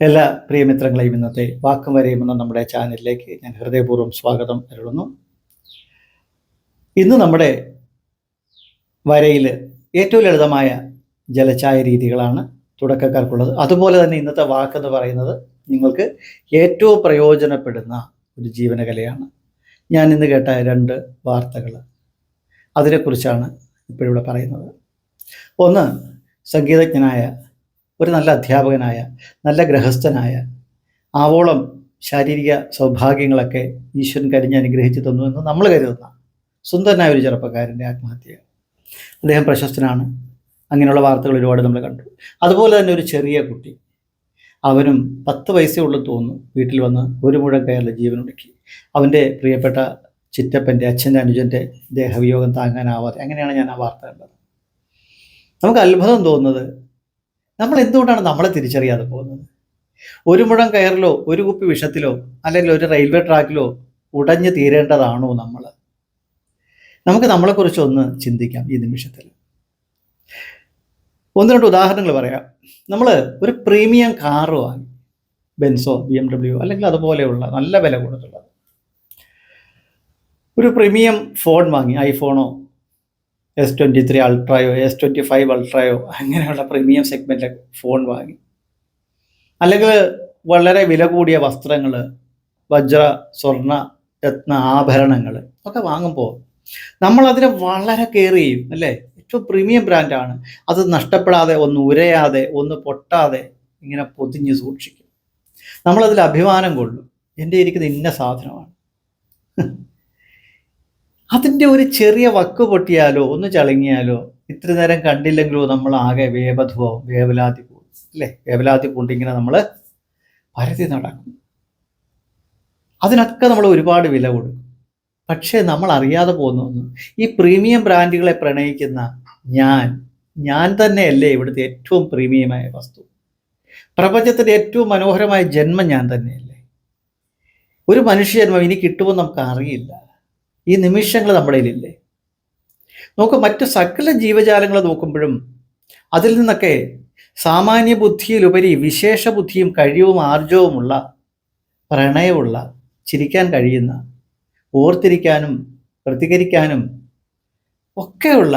എല്ലാ പ്രിയമിത്രങ്ങളെയും ഇന്നത്തെ വാക്കും വരെയും എന്ന നമ്മുടെ ചാനലിലേക്ക് ഞാൻ ഹൃദയപൂർവ്വം സ്വാഗതം അരുളുന്നു. ഇന്ന് നമ്മുടെ വരയിൽ ഏറ്റവും ലളിതമായ ജലച്ചായ രീതികളാണ് തുടക്കക്കാർക്കുള്ളത്. അതുപോലെ തന്നെ ഇന്നത്തെ വാക്കെന്ന് പറയുന്നത് നിങ്ങൾക്ക് ഏറ്റവും പ്രയോജനപ്പെടുന്ന ഒരു ജീവനകലയാണ്. ഞാൻ ഇന്ന് കേട്ട 2 വാർത്തകൾ, അതിനെക്കുറിച്ചാണ് ഇപ്പോഴിവിടെ പറയുന്നത്. ഒന്ന്, സംഗീതജ്ഞനായ ഒരു നല്ല അധ്യാപകനായ നല്ല ഗൃഹസ്ഥനായ ആവോളം ശാരീരിക സൗഭാഗ്യങ്ങളൊക്കെ ഈശ്വരൻ കരിഞ്ഞ് അനുഗ്രഹിച്ചു തന്നു എന്ന് നമ്മൾ കരുതുന്ന സുന്ദരനായ ഒരു ചെറുപ്പക്കാരൻ്റെ ആത്മഹത്യ. അദ്ദേഹം പ്രശസ്തനാണ്. അങ്ങനെയുള്ള വാർത്തകൾ ഒരുപാട് നമ്മൾ കണ്ടു. അതുപോലെ തന്നെ ഒരു ചെറിയ കുട്ടി, അവനും 10 വയസ്സേ ഉള്ളൂ തോന്നുന്നു, വീട്ടിൽ വന്ന് ഒരു മുഴം കയറിൽ ജീവനൊടുക്കി. അവൻ്റെ പ്രിയപ്പെട്ട ചിറ്റപ്പൻ്റെ അച്ഛൻ്റെ അനുജൻ്റെ ദേഹവിയോഗം താങ്ങാനാവാതെ, അങ്ങനെയാണ് ഞാൻ ആ വാർത്ത കണ്ടത്. നമുക്ക് അത്ഭുതം തോന്നുന്നത്, നമ്മൾ എന്തുകൊണ്ടാണ് നമ്മളെ തിരിച്ചറിയാതെ പോകുന്നത്? ഒരു മുഴം കയറിലോ ഒരു കുപ്പി വിഷത്തിലോ അല്ലെങ്കിൽ ഒരു റെയിൽവേ ട്രാക്കിലോ ഉടഞ്ഞു തീരേണ്ടതാണോ നമ്മൾ? നമുക്ക് നമ്മളെക്കുറിച്ച് ഒന്ന് ചിന്തിക്കാം ഈ നിമിഷത്തിൽ. 1-2 ഉദാഹരണങ്ങൾ പറയാം. നമ്മൾ ഒരു പ്രീമിയം കാറ് വാങ്ങി, ബെൻസോ BMW അല്ലെങ്കിൽ അതുപോലെയുള്ള നല്ല വില കൊടുത്തുള്ളത്. ഒരു പ്രീമിയം ഫോൺ വാങ്ങി, ഐഫോണോ S23 അൾട്രയോ S25 അൾട്രയോ അങ്ങനെയുള്ള പ്രീമിയം സെഗ്മെൻറ്റിലെ ഫോൺ വാങ്ങി. അല്ലെങ്കിൽ വളരെ വില കൂടിയ വസ്ത്രങ്ങൾ, വജ്ര സ്വർണ്ണ രത്ന ആഭരണങ്ങൾ ഒക്കെ വാങ്ങുമ്പോൾ നമ്മളതിനെ വളരെ കെയർ ചെയ്യും അല്ലേ? ഏറ്റവും പ്രീമിയം ബ്രാൻഡാണ്, അത് നഷ്ടപ്പെടാതെ, ഒന്ന് ഉരയാതെ, ഒന്ന് പൊട്ടാതെ ഇങ്ങനെ പൊതിഞ്ഞ് സൂക്ഷിക്കും. നമ്മളതിൽ അഭിമാനം കൊള്ളും, എൻ്റെ ഇരിക്കുന്ന ഇന്ന സാധനമാണ്. അതിൻ്റെ ഒരു ചെറിയ വക്ക് പൊട്ടിയാലോ ഒന്ന് ചളുങ്ങിയാലോ ഇത്ര നേരം കണ്ടില്ലെങ്കിലോ നമ്മൾ ആകെ വേവധുവാവും, വേവലാതി പോകും അല്ലേ? വേവലാതി കൊണ്ടിങ്ങനെ നമ്മൾ പരതി നടക്കും. അതിനൊക്കെ നമ്മൾ ഒരുപാട് വില കൊടുക്കും. പക്ഷേ നമ്മൾ അറിയാതെ പോകുന്ന ഒന്ന്, ഈ പ്രീമിയം ബ്രാൻഡുകളെ പ്രണയിക്കുന്ന ഞാൻ തന്നെയല്ലേ ഇവിടുത്തെ ഏറ്റവും പ്രീമിയമായ വസ്തു? പ്രപഞ്ചത്തിൻ്റെ ഏറ്റവും മനോഹരമായ ജന്മം ഞാൻ തന്നെയല്ലേ? ഒരു മനുഷ്യജന്മം ഇനി കിട്ടുമെന്ന് നമുക്ക് അറിയില്ല. ഈ നിമിഷങ്ങൾ നമ്മുടെ കയ്യിലില്ലേ? നമുക്ക് മറ്റു സകല ജീവജാലങ്ങൾ നോക്കുമ്പോഴും അതിൽ നിന്നൊക്കെ സാമാന്യ ബുദ്ധിയിലുപരി വിശേഷ ബുദ്ധിയും കഴിവും ആർജവുമുള്ള, പ്രണയമുള്ള, ചിരിക്കാൻ കഴിയുന്ന, ഓർത്തിരിക്കാനും പ്രതികരിക്കാനും ഒക്കെയുള്ള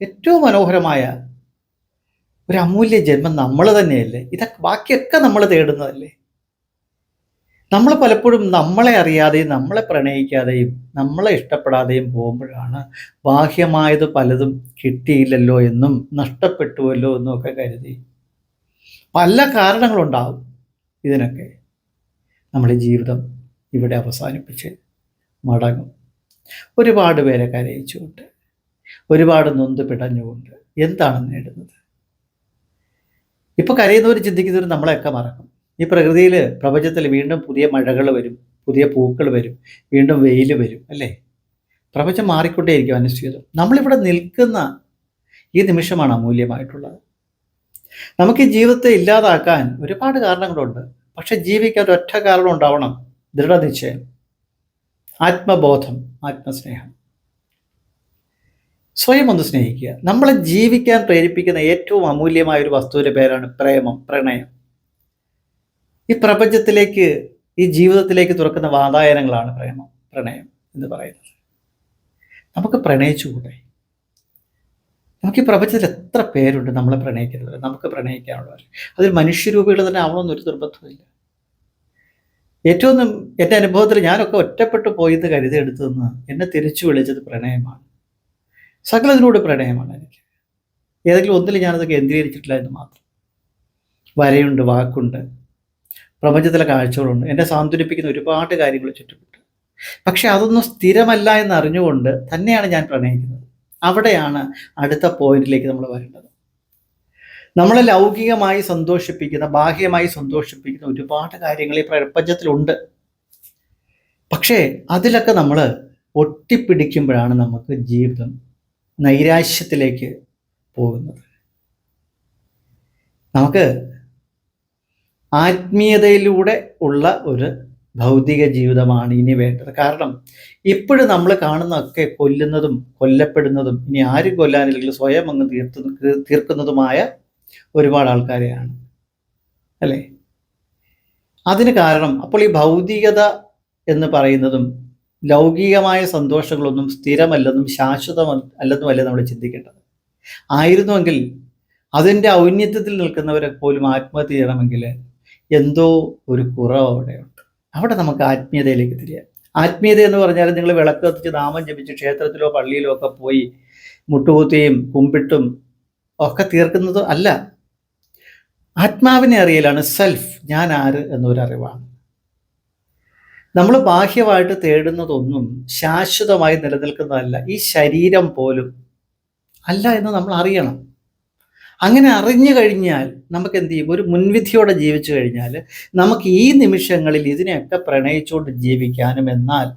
ഏറ്റവും മനോഹരമായ ഒരു അമൂല്യ ജന്മം നമ്മൾ തന്നെയല്ലേ? ഇതൊക്കെ ബാക്കിയൊക്കെ നമ്മൾ തേടുന്നതല്ലേ? നമ്മൾ പലപ്പോഴും നമ്മളെ അറിയാതെയും നമ്മളെ പ്രണയിക്കാതെയും നമ്മളെ ഇഷ്ടപ്പെടാതെയും പോകുമ്പോഴാണ് ബാഹ്യമായത് പലതും കിട്ടിയില്ലല്ലോ എന്നും നഷ്ടപ്പെട്ടുവല്ലോ എന്നും ഒക്കെ കരുതി പല കാരണങ്ങളുണ്ടാകും ഇതിനൊക്കെ നമ്മുടെ ജീവിതം ഇവിടെ അവസാനിപ്പിച്ച് മടങ്ങും. ഒരുപാട് പേരെ കരയിച്ചുകൊണ്ട്, ഒരുപാട് നൊന്ത് പിടഞ്ഞുകൊണ്ട് എന്താണ് നേടുന്നത്? ഇപ്പോൾ കരയുന്നവർ ചിന്തിക്കുന്നവർ നമ്മളെയൊക്കെ മറക്കും. ഈ പ്രകൃതിയിൽ, പ്രപഞ്ചത്തിൽ വീണ്ടും പുതിയ മഴകൾ വരും, പുതിയ പൂക്കൾ വരും, വീണ്ടും വെയിൽ വരും അല്ലേ? പ്രപഞ്ചം മാറിക്കൊണ്ടേയിരിക്കും അനുസ്യൂതം. നമ്മളിവിടെ നിൽക്കുന്ന ഈ നിമിഷമാണ് അമൂല്യമായിട്ടുള്ളത്. നമുക്ക് ഈ ജീവിതത്തെ ഇല്ലാതാക്കാൻ ഒരുപാട് കാരണങ്ങളുണ്ട്. പക്ഷെ ജീവിക്കാൻ ഒരൊറ്റ കാരണം ഉണ്ടാവണം: ദൃഢനിശ്ചയം, ആത്മബോധം, ആത്മസ്നേഹം. സ്വയം ഒന്ന് സ്നേഹിക്കുക. നമ്മളെ ജീവിക്കാൻ പ്രേരിപ്പിക്കുന്ന ഏറ്റവും അമൂല്യമായ ഒരു വസ്തുവിൻ്റെ പേരാണ് പ്രേമം, പ്രണയം. ഈ പ്രപഞ്ചത്തിലേക്ക്, ഈ ജീവിതത്തിലേക്ക് തുറക്കുന്ന വാതായനങ്ങളാണ് പ്രേമം, പ്രണയം എന്ന് പറയുന്നത്. നമുക്ക് പ്രണയിച്ചുകൂടെ? നമുക്ക് ഈ പ്രപഞ്ചത്തിൽ എത്ര പേരുണ്ട് നമ്മളെ പ്രണയിക്കുന്നത്, നമുക്ക് പ്രണയിക്കാനുള്ളവർ. അതിൽ മനുഷ്യരൂപികൾ തന്നെ ആവണമെന്നൊരു നിർബന്ധമില്ല. ഏറ്റവും എൻ്റെ അനുഭവത്തിൽ ഞാനൊക്കെ ഒറ്റപ്പെട്ടു പോയിന്ന് കരുതിയെടുത്തതെന്ന് എന്നെ തിരിച്ചു വിളിച്ചത് പ്രണയമാണ്. സകലതിനോട് പ്രണയമാണ് എനിക്ക്. ഏതെങ്കിലും ഒന്നിൽ ഞാനത് കേന്ദ്രീകരിച്ചിട്ടില്ല എന്ന് മാത്രം. വരയുണ്ട്, വാക്കുണ്ട്, പ്രപഞ്ചത്തിലെ കാഴ്ചകളുണ്ട്, എന്നെ സാന്ത്വനിപ്പിക്കുന്ന ഒരുപാട് കാര്യങ്ങൾ ചുറ്റുമുണ്ട്. പക്ഷെ അതൊന്നും സ്ഥിരമല്ല എന്ന് അറിഞ്ഞുകൊണ്ട് തന്നെയാണ് ഞാൻ പ്രണയിക്കുന്നത്. അവിടെയാണ് അടുത്ത പോയിന്റിലേക്ക് നമ്മൾ വരേണ്ടത്. നമ്മളെ ലൗകികമായി സന്തോഷിപ്പിക്കുന്ന, ബാഹ്യമായി സന്തോഷിപ്പിക്കുന്ന ഒരുപാട് കാര്യങ്ങൾ ഈ പ്രപഞ്ചത്തിലുണ്ട്. പക്ഷേ അതിലൊക്കെ നമ്മൾ ഒട്ടിപ്പിടിക്കുമ്പോഴാണ് നമുക്ക് ജീവിതം നൈരാശ്യത്തിലേക്ക് പോകുന്നത്. നമുക്ക് ആത്മീയതയിലൂടെ ഉള്ള ഒരു ഭൗതിക ജീവിതമാണ് ഇനി വേണ്ടത്. കാരണം ഇപ്പോഴും നമ്മൾ കാണുന്നതൊക്കെ കൊല്ലുന്നതും കൊല്ലപ്പെടുന്നതും, ഇനി ആരും കൊല്ലാനില്ലെങ്കിൽ സ്വയം അങ്ങ് തീർക്കുന്നതുമായ ഒരുപാട് ആൾക്കാരെയാണ് അല്ലേ? അതിന് കാരണം അപ്പോൾ ഈ ഭൗതികത എന്ന് പറയുന്നതും ലൗകികമായ സന്തോഷങ്ങളൊന്നും സ്ഥിരമല്ലെന്നും അല്ലെന്നുമല്ല നമ്മൾ ചിന്തിക്കേണ്ടത്. ആയിരുന്നുവെങ്കിൽ അതിൻ്റെ ഔന്നത്യത്തിൽ നിൽക്കുന്നവരെ പോലും ആത്മഹത്യ ചെയ്യണമെങ്കിൽ എന്തോ ഒരു കുറവ് അവിടെയുണ്ട്. അവിടെ നമുക്ക് ആത്മീയതയിലേക്ക് തിരിയാം. ആത്മീയത എന്ന് പറഞ്ഞാൽ നിങ്ങൾ വിളക്ക് കത്തിച്ച് നാമം ജപിച്ച് ക്ഷേത്രത്തിലോ പള്ളിയിലോ ഒക്കെ പോയി മുട്ടുകുത്തിയും കുമ്പിട്ടും ഒക്കെ തീർക്കുന്നത് അല്ല. ആത്മാവിനെ അറിയലാണ് സെൽഫ്, ഞാൻ ആര് എന്നൊരറിവാണ്. നമ്മൾ ബാഹ്യമായിട്ട് തേടുന്നതൊന്നും ശാശ്വതമായി നിലനിൽക്കുന്നതല്ല. ഈ ശരീരം പോലും അല്ല എന്ന് നമ്മൾ അറിയണം. അങ്ങനെ അറിഞ്ഞു കഴിഞ്ഞാൽ നമുക്ക് എന്ത് ചെയ്യും? ഒരു മുൻവിധിയോടെ ജീവിച്ചു കഴിഞ്ഞാൽ നമുക്ക് ഈ നിമിഷങ്ങളിൽ ഇതിനെയൊക്കെ പ്രണയിച്ചുകൊണ്ട് ജീവിക്കാനും, എന്നാൽ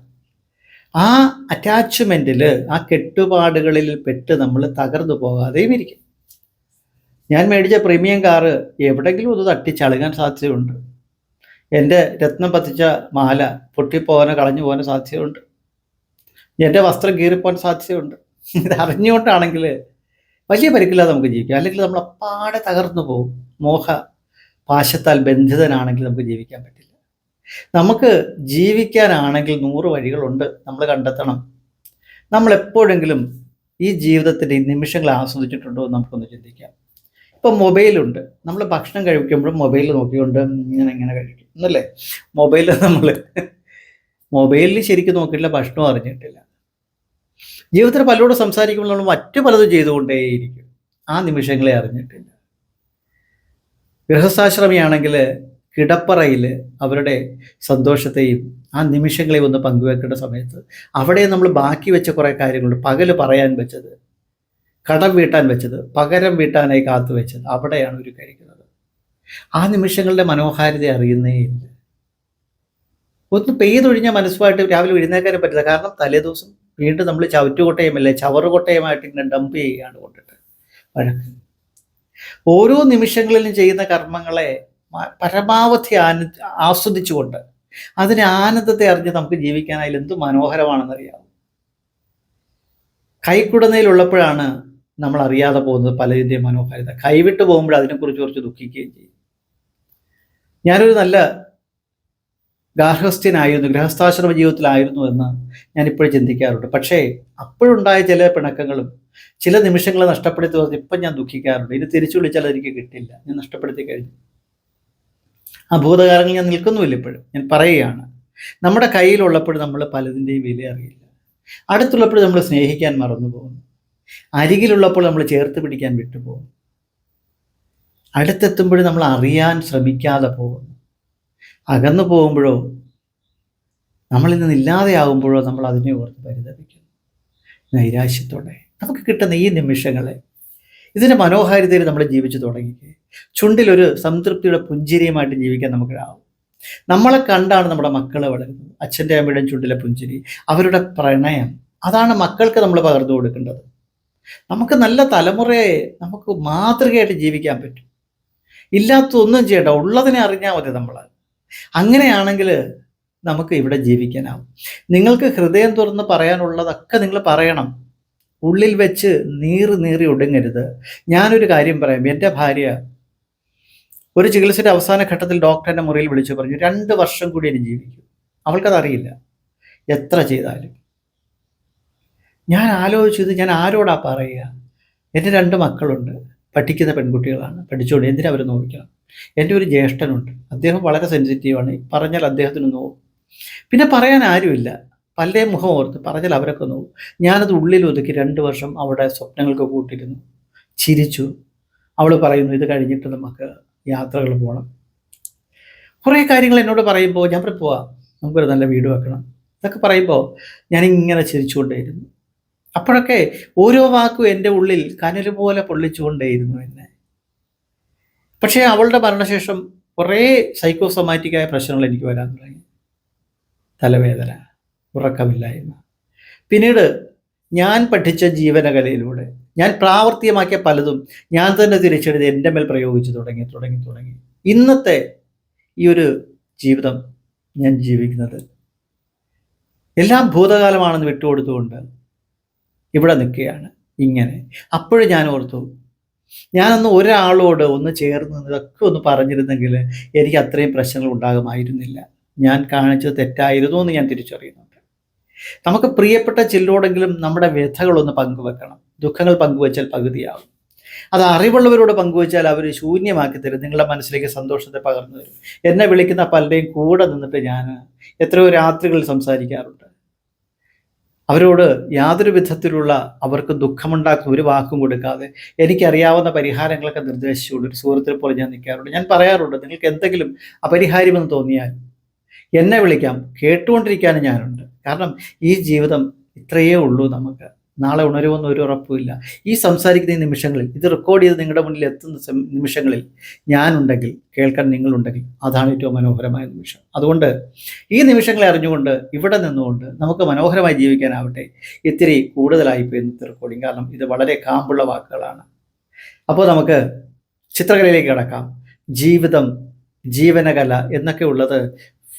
ആ അറ്റാച്ച്മെൻറ്റിൽ, ആ കെട്ടുപാടുകളിൽ പെട്ട് നമ്മൾ തകർന്നു പോകാതെയും ഇരിക്കും. ഞാൻ മേടിച്ച പ്രീമിയം കാറ് എവിടെയെങ്കിലും ഒന്ന് തട്ടിച്ചളുകാൻ സാധ്യതയുണ്ട്. എൻ്റെ രത്നം പതിച്ച മാല പൊട്ടിപ്പോകാനോ കളഞ്ഞു പോകാനോ സാധ്യതയുണ്ട്. എൻ്റെ വസ്ത്രം കീറിപ്പോകാൻ സാധ്യതയുണ്ട്. ഇത് അറിഞ്ഞുകൊണ്ടാണെങ്കിൽ വലിയ പരിക്കില്ലാതെ നമുക്ക് ജീവിക്കാം. അല്ലെങ്കിൽ നമ്മൾ അപ്പാടെ തകർന്നു പോകും. മോഹ പാശത്താൽ ബന്ധിതനാണെങ്കിൽ നമുക്ക് ജീവിക്കാൻ പറ്റില്ല. നമുക്ക് ജീവിക്കാനാണെങ്കിൽ 100 വഴികളുണ്ട്, നമ്മൾ കണ്ടെത്തണം. നമ്മൾ എപ്പോഴെങ്കിലും ഈ ജീവിതത്തിൻ്റെ ഈ നിമിഷങ്ങൾ ആസ്വദിച്ചിട്ടുണ്ടോ എന്ന് നമുക്കൊന്ന് ചിന്തിക്കാം. ഇപ്പം മൊബൈലുണ്ട്. നമ്മൾ ഭക്ഷണം കഴിക്കുമ്പോഴും മൊബൈൽ നോക്കിക്കൊണ്ട് ഇങ്ങനെ കഴിക്കും എന്നല്ലേ? മൊബൈലിൽ ശരിക്കും നോക്കിയിട്ടില്ല, ഭക്ഷണം അറിഞ്ഞിട്ടില്ല. ജീവിതത്തിൽ പലരോട് സംസാരിക്കുമ്പോൾ നമ്മൾ മറ്റു പലതും ചെയ്തുകൊണ്ടേയിരിക്കും, ആ നിമിഷങ്ങളെ അറിഞ്ഞിട്ടില്ല. ഗൃഹസ്ഥാശ്രമിയാണെങ്കിൽ കിടപ്പറയിൽ അവരുടെ സന്തോഷത്തെയും ആ നിമിഷങ്ങളെയും ഒന്ന് പങ്കുവെക്കേണ്ട സമയത്ത് അവിടെ നമ്മൾ ബാക്കി വെച്ച കുറേ കാര്യങ്ങളുണ്ട്. പകല് പറയാൻ വെച്ചത്, കടം വീട്ടാൻ വെച്ചത്, പകരം വീട്ടാനായി കാത്തു വെച്ചത്, അവിടെയാണ് ഒരു കഴിക്കുന്നത്. ആ നിമിഷങ്ങളുടെ മനോഹാരിത അറിയുന്നേ ഇല്ല. ഒന്ന് പെയ്തൊഴിഞ്ഞ മനസ്സുമായിട്ട് രാവിലെ എഴുന്നേക്കാനും പറ്റില്ല. കാരണം തലേദിവസം വീണ്ടും നമ്മൾ ചവറ്റുകൊട്ടയുമല്ലേ ചവറുകൊട്ടയുമായിട്ട് ഇങ്ങനെ ഡംപ് ചെയ്യുകയാണ് കൊണ്ടിട്ട് വഴക്ക്. ഓരോ നിമിഷങ്ങളിലും ചെയ്യുന്ന കർമ്മങ്ങളെ പരമാവധി ആസ്വദിച്ചുകൊണ്ട് അതിന് ആനന്ദത്തെ അറിഞ്ഞ് നമുക്ക് ജീവിക്കാനായാലും എന്ത് മനോഹരമാണെന്നറിയാം. കൈക്കുടനയിലുള്ളപ്പോഴാണ് നമ്മൾ അറിയാതെ പോകുന്നത് പലതിൻ്റെയും മനോഹാരിത. കൈവിട്ട് പോകുമ്പോൾ അതിനെക്കുറിച്ച് കുറച്ച് ദുഃഖിക്കുകയും ചെയ്യും. ഞാനൊരു നല്ല ഗാർഹസ്ഥ്യനായിരുന്നു, ഗൃഹസ്ഥാശ്രമ ജീവിതത്തിലായിരുന്നു എന്ന് ഞാനിപ്പോഴും ചിന്തിക്കാറുണ്ട്. പക്ഷേ അപ്പോഴുണ്ടായ ചില പിണക്കങ്ങളും ചില നിമിഷങ്ങൾ നഷ്ടപ്പെടുത്തി പറഞ്ഞ് ഇപ്പം ഞാൻ ദുഃഖിക്കാറുണ്ട്. ഇത് തിരിച്ചു വിളിച്ചാൽ അതെനിക്ക് കിട്ടില്ല, ഞാൻ നഷ്ടപ്പെടുത്തി കഴിഞ്ഞു. ആ ഭൂതകാലങ്ങളിൽ ഞാൻ നിൽക്കുന്നുമില്ല. ഇപ്പോഴും ഞാൻ പറയുകയാണ്, നമ്മുടെ കയ്യിലുള്ളപ്പോൾ നമ്മൾ പലതിൻ്റെയും വില അറിയില്ല. അടുത്തുള്ളപ്പോൾ നമ്മൾ സ്നേഹിക്കാൻ മറന്നു പോകുന്നു. അരികിലുള്ളപ്പോൾ നമ്മൾ ചേർത്ത് പിടിക്കാൻ വിട്ടുപോകും. അടുത്തെത്തുമ്പോഴും നമ്മൾ അറിയാൻ ശ്രമിക്കാതെ പോകുന്നു. അകന്നു പോകുമ്പോഴോ നമ്മളിൽ നിന്നില്ലാതെയാകുമ്പോഴോ നമ്മൾ അതിനെ ഓർത്ത് പരിതപിക്കുന്നു നൈരാശ്യത്തോടെ. നമുക്ക് കിട്ടുന്ന ഈ നിമിഷങ്ങളെ, ഇതിൻ്റെ മനോഹാരിതയിൽ നമ്മൾ ജീവിച്ചു തുടങ്ങിക്കേ. ചുണ്ടിലൊരു സംതൃപ്തിയുടെ പുഞ്ചിരിയുമായിട്ട് ജീവിക്കാൻ നമുക്കാവും. നമ്മളെ കണ്ടാണ് നമ്മുടെ മക്കളെ വളരുന്നത്. അച്ഛൻ്റെ അമ്മയുടെയും ചുണ്ടിലെ പുഞ്ചിരി, അവരുടെ പ്രണയം, അതാണ് മക്കൾക്ക് നമ്മൾ പകർന്നു കൊടുക്കേണ്ടത്. നമുക്ക് നല്ല തലമുറയെ നമുക്ക് മാതൃകയായിട്ട് ജീവിക്കാൻ പറ്റും. ഇല്ലാത്തൊന്നും ചെയ്യണ്ട, ഉള്ളതിനെ അറിഞ്ഞാൽ മതി നമ്മൾ. അങ്ങനെയാണെങ്കിൽ നമുക്ക് ഇവിടെ ജീവിക്കാനാവും. നിങ്ങൾക്ക് ഹൃദയം തുറന്ന് പറയാനുള്ളതൊക്കെ നിങ്ങൾ പറയണം. ഉള്ളിൽ വെച്ച് നീറി ഒടുങ്ങരുത്. ഞാനൊരു കാര്യം പറയാം. എൻ്റെ ഭാര്യ ഒരു ചികിത്സയുടെ അവസാന ഘട്ടത്തിൽ ഡോക്ടറിൻ്റെ മുറിയിൽ വിളിച്ചു പറഞ്ഞു, 2 വർഷം കൂടി ഇനി ജീവിക്കും. അവൾക്കതറിയില്ല എത്ര ചെയ്താലും. ഞാൻ ആലോചിച്ചത്, ഞാൻ ആരോടാ പറയുക? എൻ്റെ 2 മക്കളുണ്ട്, പഠിക്കുന്ന പെൺകുട്ടികളാണ്, പഠിച്ചുകൊണ്ട് എന്തിനാ അവർ നോക്കണം. എൻ്റെ ഒരു ജ്യേഷ്ഠനുണ്ട്, അദ്ദേഹം വളരെ സെൻസിറ്റീവാണ്, പറഞ്ഞാൽ അദ്ദേഹത്തിന് നോവും. പിന്നെ പറയാൻ ആരുമില്ല, പലരെയും മുഖം ഓർത്ത് പറഞ്ഞാൽ അവരൊക്കെ നോവും. ഞാനത് ഉള്ളിൽ ഒതുക്കി 2 വർഷം അവിടെ സ്വപ്നങ്ങൾക്ക് കൂട്ടിരുന്നു, ചിരിച്ചു. അവൾ പറയുന്നു, ഇത് കഴിഞ്ഞിട്ട് നമുക്ക് യാത്രകൾ പോകണം. കുറേ കാര്യങ്ങൾ എന്നോട് പറയുമ്പോൾ ഞാൻ പോവാം, നമുക്കൊരു നല്ല വീട് വെക്കണം, ഇതൊക്കെ പറയുമ്പോൾ ഞാനിങ്ങനെ ചിരിച്ചുകൊണ്ടേയിരുന്നു. അപ്പോഴൊക്കെ ഓരോ വാക്കും എൻ്റെ ഉള്ളിൽ കനൽ പോലെ പൊള്ളിച്ചുകൊണ്ടേയിരുന്നു എന്നെ. പക്ഷേ അവളുടെ മരണശേഷം കുറേ സൈക്കോസൊമാറ്റിക്കായ പ്രശ്നങ്ങൾ എനിക്ക് വരാൻ തുടങ്ങി. തലവേദന, ഉറക്കമില്ലായ്മ. പിന്നീട് ഞാൻ പഠിച്ച ജീവനകലയിലൂടെ ഞാൻ പ്രാവർത്തികമാക്കിയ പലതും ഞാൻ തന്നെ തിരിച്ചെഴുതി എൻ്റെ മേൽ പ്രയോഗിച്ച് തുടങ്ങി ഇന്നത്തെ ഈ ഒരു ജീവിതം ഞാൻ ജീവിക്കുന്നത് എല്ലാം ഭൂതകാലമാണെന്ന് വിട്ടുകൊടുത്തുകൊണ്ട് ഇവിടെ നിൽക്കുകയാണ്. ഇങ്ങനെ അപ്പോഴും ഞാൻ ഓർത്തു, ഞാനൊന്ന് ഒരാളോട് ഒന്ന് ചേർന്ന് ഇതൊക്കെ ഒന്ന് പറഞ്ഞിരുന്നെങ്കിൽ എനിക്ക് അത്രയും പ്രശ്നങ്ങൾ ഉണ്ടാകുമായിരുന്നില്ല. ഞാൻ കാണിച്ചത് തെറ്റായിരുന്നു എന്ന് ഞാൻ തിരിച്ചറിയുന്നുണ്ട്. നമുക്ക് പ്രിയപ്പെട്ട ചിലരോടെങ്കിലും നമ്മുടെ വ്യഥകളൊന്ന് പങ്കുവെക്കണം. ദുഃഖങ്ങൾ പങ്കുവെച്ചാൽ പകുതിയാവും. അത് അറിവുള്ളവരോട് പങ്കുവെച്ചാൽ അവർ ശൂന്യമാക്കി തരും. നിങ്ങളുടെ മനസ്സിലേക്ക് സന്തോഷത്തെ പകർന്നു തരും. എന്നെ വിളിക്കുന്ന പലരുടെയും കൂടെ നിന്നിട്ട് ഞാൻ എത്രയോ രാത്രികളിൽ സംസാരിക്കാറുണ്ട്. അവരോട് യാതൊരു വിധത്തിലുള്ള അവർക്ക് ദുഃഖമുണ്ടാക്കുന്ന ഒരു വാക്കും കൊടുക്കാതെ എനിക്കറിയാവുന്ന പരിഹാരങ്ങളൊക്കെ നിർദ്ദേശിച്ചുകൊണ്ട് ഒരു സുഹൃത്തിനെ പോലെ ഞാൻ നിൽക്കാറുണ്ട്. ഞാൻ പറയാറുണ്ട്, നിങ്ങൾക്ക് എന്തെങ്കിലും അപരിഹാര്യമെന്ന് തോന്നിയാൽ എന്നെ വിളിക്കാം, കേട്ടുകൊണ്ടിരിക്കാനും ഞാനുണ്ട്. കാരണം ഈ ജീവിതം ഇത്രയേ ഉള്ളൂ നമുക്ക്. നാളെ ഉണരുമെന്ന് ഒരു ഉറപ്പുമില്ല. ഈ സംസാരിക്കുന്ന ഈ നിമിഷങ്ങളിൽ, ഇത് റെക്കോർഡ് ചെയ്ത് നിങ്ങളുടെ മുന്നിൽ എത്തുന്ന നിമിഷങ്ങളിൽ ഞാനുണ്ടെങ്കിൽ, കേൾക്കാൻ നിങ്ങളുണ്ടെങ്കിൽ, അതാണ് ഏറ്റവും മനോഹരമായ നിമിഷം. അതുകൊണ്ട് ഈ നിമിഷങ്ങളെ അറിഞ്ഞുകൊണ്ട് ഇവിടെ നിന്നുകൊണ്ട് നമുക്ക് മനോഹരമായി ജീവിക്കാനാവട്ടെ. ഇത്തിരി കൂടുതലായിപ്പോയി ഇന്നത്തെ റെക്കോർഡിങ്, കാരണം ഇത് വളരെ കാമ്പുള്ള വാക്കുകളാണ്. അപ്പോൾ നമുക്ക് ചിത്രകലയിലേക്ക് കടക്കാം. ജീവിതം, ജീവനകല എന്നൊക്കെ ഉള്ളത്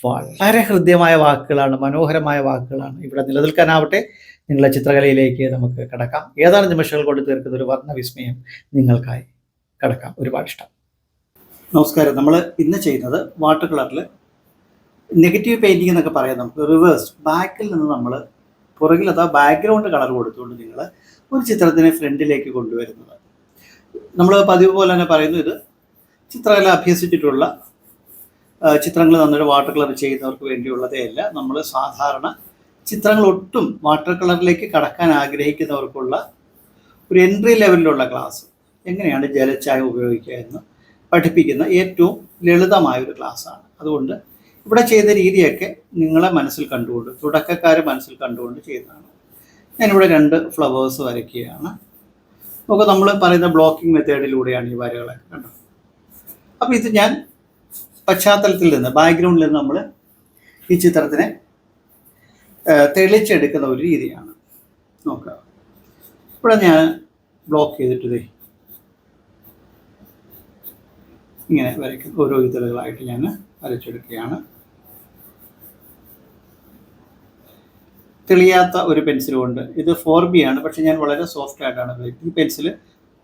വളരെ ഹൃദ്യമായ വാക്കുകളാണ്, മനോഹരമായ വാക്കുകളാണ്. ഇവിടെ നിലനിൽക്കാനാവട്ടെ. നിങ്ങളുടെ ചിത്രകലയിലേക്ക് നമുക്ക് കടക്കാം. ഏതാനും നിമിഷങ്ങൾ കൊണ്ട് തീർക്കുന്ന ഒരു വർണ്ണവിസ്മയം നിങ്ങൾക്കായി കടക്കാം. ഒരുപാട് ഇഷ്ടം. നമസ്കാരം. നമ്മൾ ഇന്ന് ചെയ്യുന്നത് വാട്ടർ കളറിൽ നെഗറ്റീവ് പെയിൻറ്റിംഗ് എന്നൊക്കെ പറയാം. നമുക്ക് റിവേഴ്സ് ബാക്കിൽ നിന്ന് നമ്മൾ പുറകിൽ അതാ ബാക്ക്ഗ്രൗണ്ട് കളർ കൊടുത്തുകൊണ്ട് നിങ്ങൾ ഒരു ചിത്രത്തിനെ ഫ്രണ്ടിലേക്ക് കൊണ്ടുവരുന്നത്. നമ്മൾ പതിവ് പോലെ തന്നെ പറയുന്നു, ഇത് ചിത്രകല അഭ്യസിച്ചിട്ടുള്ള ചിത്രങ്ങൾ നന്നൊരു വാട്ടർ കളർ ചെയ്യുന്നവർക്ക് വേണ്ടിയുള്ളതേ അല്ല. നമ്മൾ സാധാരണ ചിത്രങ്ങൾ ഒട്ടും വാട്ടർ കളറിലേക്ക് കടക്കാൻ ആഗ്രഹിക്കുന്നവർക്കുള്ള ഒരു എൻട്രി ലെവലിലുള്ള ക്ലാസ്, എങ്ങനെയാണ് ജലച്ചായം ഉപയോഗിക്കുക എന്ന് പഠിപ്പിക്കുന്ന ഏറ്റവും ലളിതമായ ഒരു ക്ലാസ്സാണ്. അതുകൊണ്ട് ഇവിടെ ചെയ്ത രീതിയൊക്കെ നിങ്ങളെ മനസ്സിൽ കണ്ടുകൊണ്ട്, തുടക്കക്കാരെ മനസ്സിൽ കണ്ടുകൊണ്ട് ചെയ്യുന്നതാണ്. ഞാനിവിടെ 2 ഫ്ലവേഴ്സ് വരയ്ക്കുകയാണ്. നമുക്ക് നമ്മൾ പറയുന്ന ബ്ലോക്കിംഗ് മെത്തേഡിലൂടെയാണ് ഈ വരകളൊക്കെ കണ്ടോ. അപ്പോൾ ഇത് ഞാൻ പശ്ചാത്തലത്തിൽ നിന്ന്, ബാക്ക്ഗ്രൗണ്ടിൽ നിന്ന് നമ്മൾ ഈ ചിത്രത്തിനെ തെളിച്ചെടുക്കുന്ന ഒരു രീതിയാണ്. നോക്കുക, ഇവിടെ ഞാൻ ബ്ലോക്ക് ചെയ്തിട്ട് ഇങ്ങനെ വരയ്ക്കും. ഓരോ ഇതളുകളായിട്ട് ഞാൻ വരച്ചെടുക്കുകയാണ്. തെളിയാത്ത ഒരു പെൻസിൽ കൊണ്ട്, ഇത് 4B ആണ്, പക്ഷേ ഞാൻ വളരെ സോഫ്റ്റ് ആയിട്ടാണ് ഉപയോഗിക്കുന്നത്. ഈ പെൻസിൽ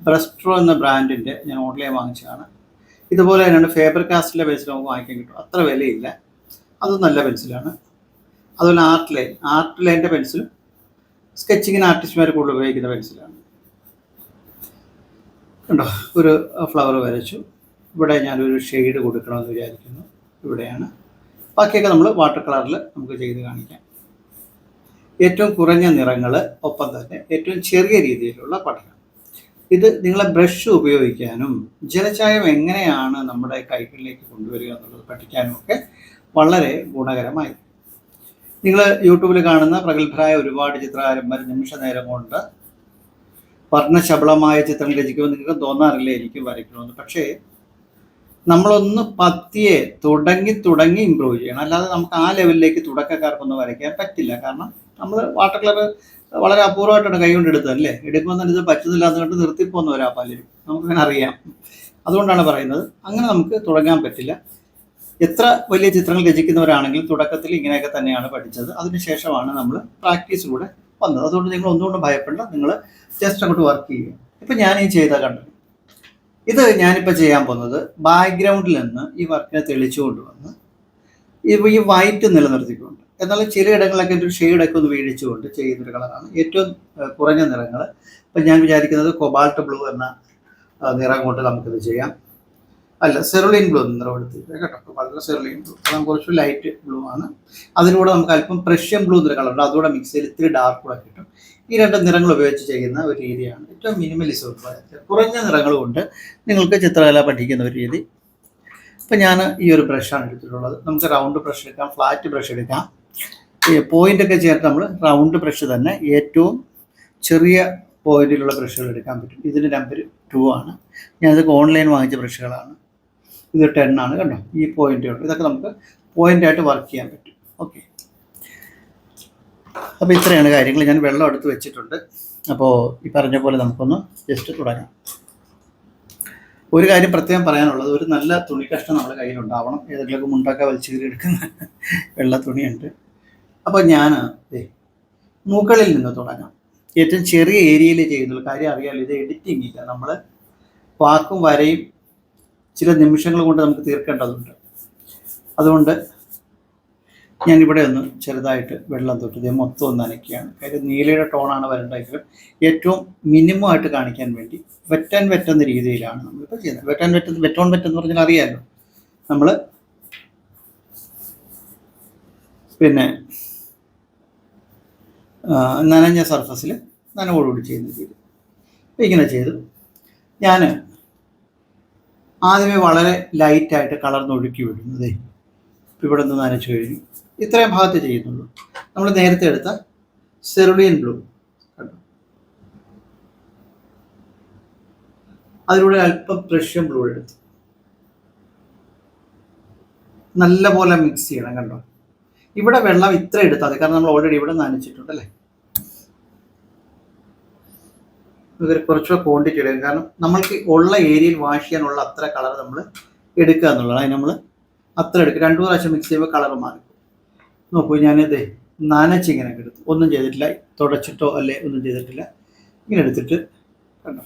ബ്രസ്ട്രോ എന്ന ബ്രാൻഡിൻ്റെ ഞാൻ ഓൺലൈൻ വാങ്ങിച്ചതാണ്. ഇതുപോലെ തന്നെയാണ് ഫേബർ കാസ്റ്റിലെ പെൻസിൽ നമുക്ക് വാങ്ങിക്കാൻ കിട്ടും. അത്ര വിലയില്ല, അത് നല്ല പെൻസിലാണ്. അതുപോലെ ആർട്ട് ലൈൻ്റെ പെൻസിലും സ്കെച്ചിങ്ങിന് ആർട്ടിസ്റ്റ്മാർ കൂടുതൽ ഉപയോഗിക്കുന്ന പെൻസിലാണ്. കണ്ടോ, ഒരു ഫ്ലവർ വരച്ചു. ഇവിടെ ഞാനൊരു ഷെയ്ഡ് കൊടുക്കണമെന്ന് വിചാരിക്കുന്നു. ഇവിടെയാണ്. ബാക്കിയൊക്കെ നമ്മൾ വാട്ടർ കളറിൽ നമുക്ക് ചെയ്ത് കാണിക്കാം. ഏറ്റവും കുറഞ്ഞ നിറങ്ങൾ, ഒപ്പം തന്നെ ഏറ്റവും ചെറിയ രീതിയിലുള്ള പഠനം. ഇത് നിങ്ങളെ ബ്രഷ് ഉപയോഗിക്കാനും ജലച്ചായം എങ്ങനെയാണ് നമ്മുടെ കൈകളിലേക്ക് കൊണ്ടുവരിക എന്നുള്ളത് പഠിക്കാനും ഒക്കെ വളരെ ഗുണകരമായി. നിങ്ങൾ യൂട്യൂബിൽ കാണുന്ന പ്രഗത്ഭരായ ഒരുപാട് ചിത്രകാരന്മാർ നിമിഷ നേരം കൊണ്ട് വർണ്ണശബളമായ ചിത്രം രചിക്കുമ്പോൾ നിങ്ങൾക്ക് തോന്നാറില്ല എനിക്ക് വരയ്ക്കണമെന്ന്. പക്ഷേ നമ്മളൊന്ന് പതിയെ തുടങ്ങി ഇമ്പ്രൂവ് ചെയ്യണം. അല്ലാതെ നമുക്ക് ആ ലെവലിലേക്ക് തുടക്കക്കാർക്കൊന്നും വരയ്ക്കാൻ പറ്റില്ല. കാരണം നമ്മൾ വാട്ടർ കളർ വളരെ അപൂർവമായിട്ടാണ് കൈകൊണ്ട് എടുത്തതല്ലേ. എടുക്കുമ്പോൾ തന്നെ ഇത് പറ്റുന്നില്ല അതുകൊണ്ട് നിർത്തിപ്പോന്ന് വരാം പലരും, നമുക്കങ്ങനെ അറിയാം. അതുകൊണ്ടാണ് പറയുന്നത്, അങ്ങനെ നമുക്ക് തുടങ്ങാൻ പറ്റില്ല. എത്ര വലിയ ചിത്രങ്ങൾ രചിക്കുന്നവരാണെങ്കിലും തുടക്കത്തിൽ ഇങ്ങനെയൊക്കെ തന്നെയാണ് പഠിച്ചത്. അതിനുശേഷമാണ് നമ്മൾ പ്രാക്ടീസിലൂടെ വന്നത്. അതുകൊണ്ട് നിങ്ങൾ ഒന്നുകൊണ്ടും ഭയപ്പെടേണ്ട, നിങ്ങൾ ജസ്റ്റ് അങ്ങോട്ട് വർക്ക് ചെയ്യുക. ഇപ്പം ഞാൻ ഈ ചെയ്ത കണ്ടു. ഇത് ഞാനിപ്പോൾ ചെയ്യാൻ പോകുന്നത് ബാക്ക്ഗ്രൗണ്ടിൽ നിന്ന് ഈ വർക്കിനെ തെളിച്ചു കൊണ്ടുവന്ന് ഈ വൈറ്റ് നിലനിർത്തിക്കൊണ്ട്, എന്നാൽ ചിലയിടങ്ങളിലൊക്കെ ഒരു ഷെയ്ഡൊക്കെ ഒന്ന് വീഴിച്ചുകൊണ്ട് ചെയ്യുന്നൊരു കളറാണ്. ഏറ്റവും കുറഞ്ഞ നിറങ്ങൾ, ഇപ്പം ഞാൻ വിചാരിക്കുന്നത് കൊബാൾട്ട് ബ്ലൂ എന്ന നിറം കൊണ്ട് നമുക്കിത് ചെയ്യാം. അല്ല, സെറുലിൻ ബ്ലൂ നിറം എടുത്തിട്ട് കേട്ടോ. വളരെ സെറുലിൻ ബ്ലൂ, അത് കുറച്ച് ലൈറ്റ് ബ്ലൂ ആണ്. അതിലൂടെ നമുക്ക് അല്പം പ്രഷ്യൻ ബ്ലൂ എന്നൊരു കളറുണ്ട്, അതുകൂടെ മിക്സ് ചെയ്ത് ഇത്തിരി ഡാർക്ക് കൂടെ കിട്ടും. ഈ 2 നിറങ്ങൾ ഉപയോഗിച്ച് ചെയ്യുന്ന ഒരു രീതിയാണ് ഏറ്റവും മിനിമലിസം. കുറഞ്ഞ നിറങ്ങൾ കൊണ്ട് നിങ്ങൾക്ക് ചിത്രകല പഠിക്കുന്ന ഒരു രീതി. ഇപ്പം ഞാൻ ഈ ഒരു ബ്രഷാണ് എടുത്തിട്ടുള്ളത്. നമുക്ക് റൗണ്ട് ബ്രഷ് എടുക്കാം, ഫ്ലാറ്റ് ബ്രഷ് എടുക്കാം. ഈ പോയിൻ്റൊക്കെ ചേർത്ത് നമ്മൾ റൗണ്ട് ബ്രഷ് തന്നെ ഏറ്റവും ചെറിയ പോയിന്റിലുള്ള ബ്രഷുകൾ എടുക്കാൻ പറ്റും. ഇതിന് നമ്പർ 2 ആണ്. ഞാനിതൊക്കെ ഓൺലൈൻ വാങ്ങിച്ച ബ്രഷുകളാണ്. ഇത് 10 ആണ്. കണ്ടോ, ഈ പോയിന്റുകൾ, ഇതൊക്കെ നമുക്ക് പോയിൻ്റായിട്ട് വർക്ക് ചെയ്യാൻ പറ്റും. ഓക്കെ, അപ്പോൾ ഇത്രയാണ് കാര്യങ്ങൾ. ഞാൻ വെള്ളം എടുത്ത് വെച്ചിട്ടുണ്ട്. അപ്പോൾ ഈ പറഞ്ഞ പോലെ നമുക്കൊന്ന് ജസ്റ്റ് തുടങ്ങാം. ഒരു കാര്യം പ്രത്യേകം പറയാനുള്ളത്, ഒരു നല്ല തുണി കഷ്ണം നമ്മുടെ കയ്യിലുണ്ടാവണം. ഏതെങ്കിലുമൊക്കെ മുണ്ടൊക്കെ വലിച്ചു കീറി എടുക്കുന്ന വെള്ള തുണിയുണ്ട്. അപ്പോൾ ഞാൻ മുകളിൽ നിന്ന് തുടങ്ങാം. ഏറ്റവും ചെറിയ ഏരിയയിൽ ചെയ്യുന്നുള്ളൂ. കാര്യം അറിയാമല്ലോ, ഇത് എഡിറ്റിംഗ് ഇല്ല. നമ്മൾ വാക്കും വരയും ചില നിമിഷങ്ങൾ കൊണ്ട് നമുക്ക് തീർക്കേണ്ടതുണ്ട്. അതുകൊണ്ട് ഞാനിവിടെ ഒന്ന് ചെറുതായിട്ട് വെള്ളം തൊട്ട് മൊത്തം ഒന്ന് നനയ്ക്കുകയാണ്. കാര്യം നീലയുടെ ടോണാണ് വരേണ്ടതെങ്കിലും ഏറ്റവും മിനിമം ആയിട്ട് കാണിക്കാൻ വേണ്ടി വെറ്റ് എന്ന രീതിയിലാണ് നമ്മളിപ്പോൾ ചെയ്യുന്നത്. വെറ്റ് എന്ന് പറഞ്ഞാൽ അറിയാമല്ലോ, നമ്മൾ പിന്നെ നനഞ്ഞ സർഫസിൽ നനവോടുകൂടി ചെയ്യുന്ന രീതി. ഇങ്ങനെ ചെയ്തു ഞാൻ ആദ്യമേ വളരെ ലൈറ്റായിട്ട് കളർന്നൊഴുക്കി വിടുന്നത് ഇവിടെ നിന്ന് നനച്ചു കഴിഞ്ഞു. ഇത്രയും ഭാഗത്ത് ചെയ്യുന്നുള്ളൂ. നമ്മൾ നേരത്തെ എടുത്ത സെറുഡിയൻ ബ്ലൂ കണ്ടു, അതിലൂടെ അല്പം പ്രഷ്യൻ ബ്ലൂ എടുത്തു നല്ലപോലെ മിക്സ് ചെയ്യണം. കണ്ടോ, ഇവിടെ വെള്ളം ഇത്ര എടുത്താൽ മതി, കാരണം നമ്മൾ ഓൾറെഡി ഇവിടെ നനച്ചിട്ടുണ്ടല്ലേ. ഇതൊരു കുറച്ചുകൂടെ ക്വാണ്ടിറ്റി എടുക്കും, കാരണം നമ്മൾക്ക് ഉള്ള ഏരിയയിൽ വാഷ് ചെയ്യാനുള്ള അത്ര കളർ നമ്മൾ എടുക്കുക എന്നുള്ളതാണ്. അതിന് നമ്മൾ അത്ര എടുക്കുക. 2 പ്രാവശ്യം മിക്സ് ചെയ്യുമ്പോൾ കളർ മാറി. നോക്കൂ, ഞാനിത് നനച്ചിങ്ങനെ എടുത്തു, ഒന്നും ചെയ്തിട്ടില്ല, തുടച്ചിട്ടോ അല്ലെ ഒന്നും ചെയ്തിട്ടില്ല. ഇങ്ങനെ എടുത്തിട്ട് കണ്ടോ,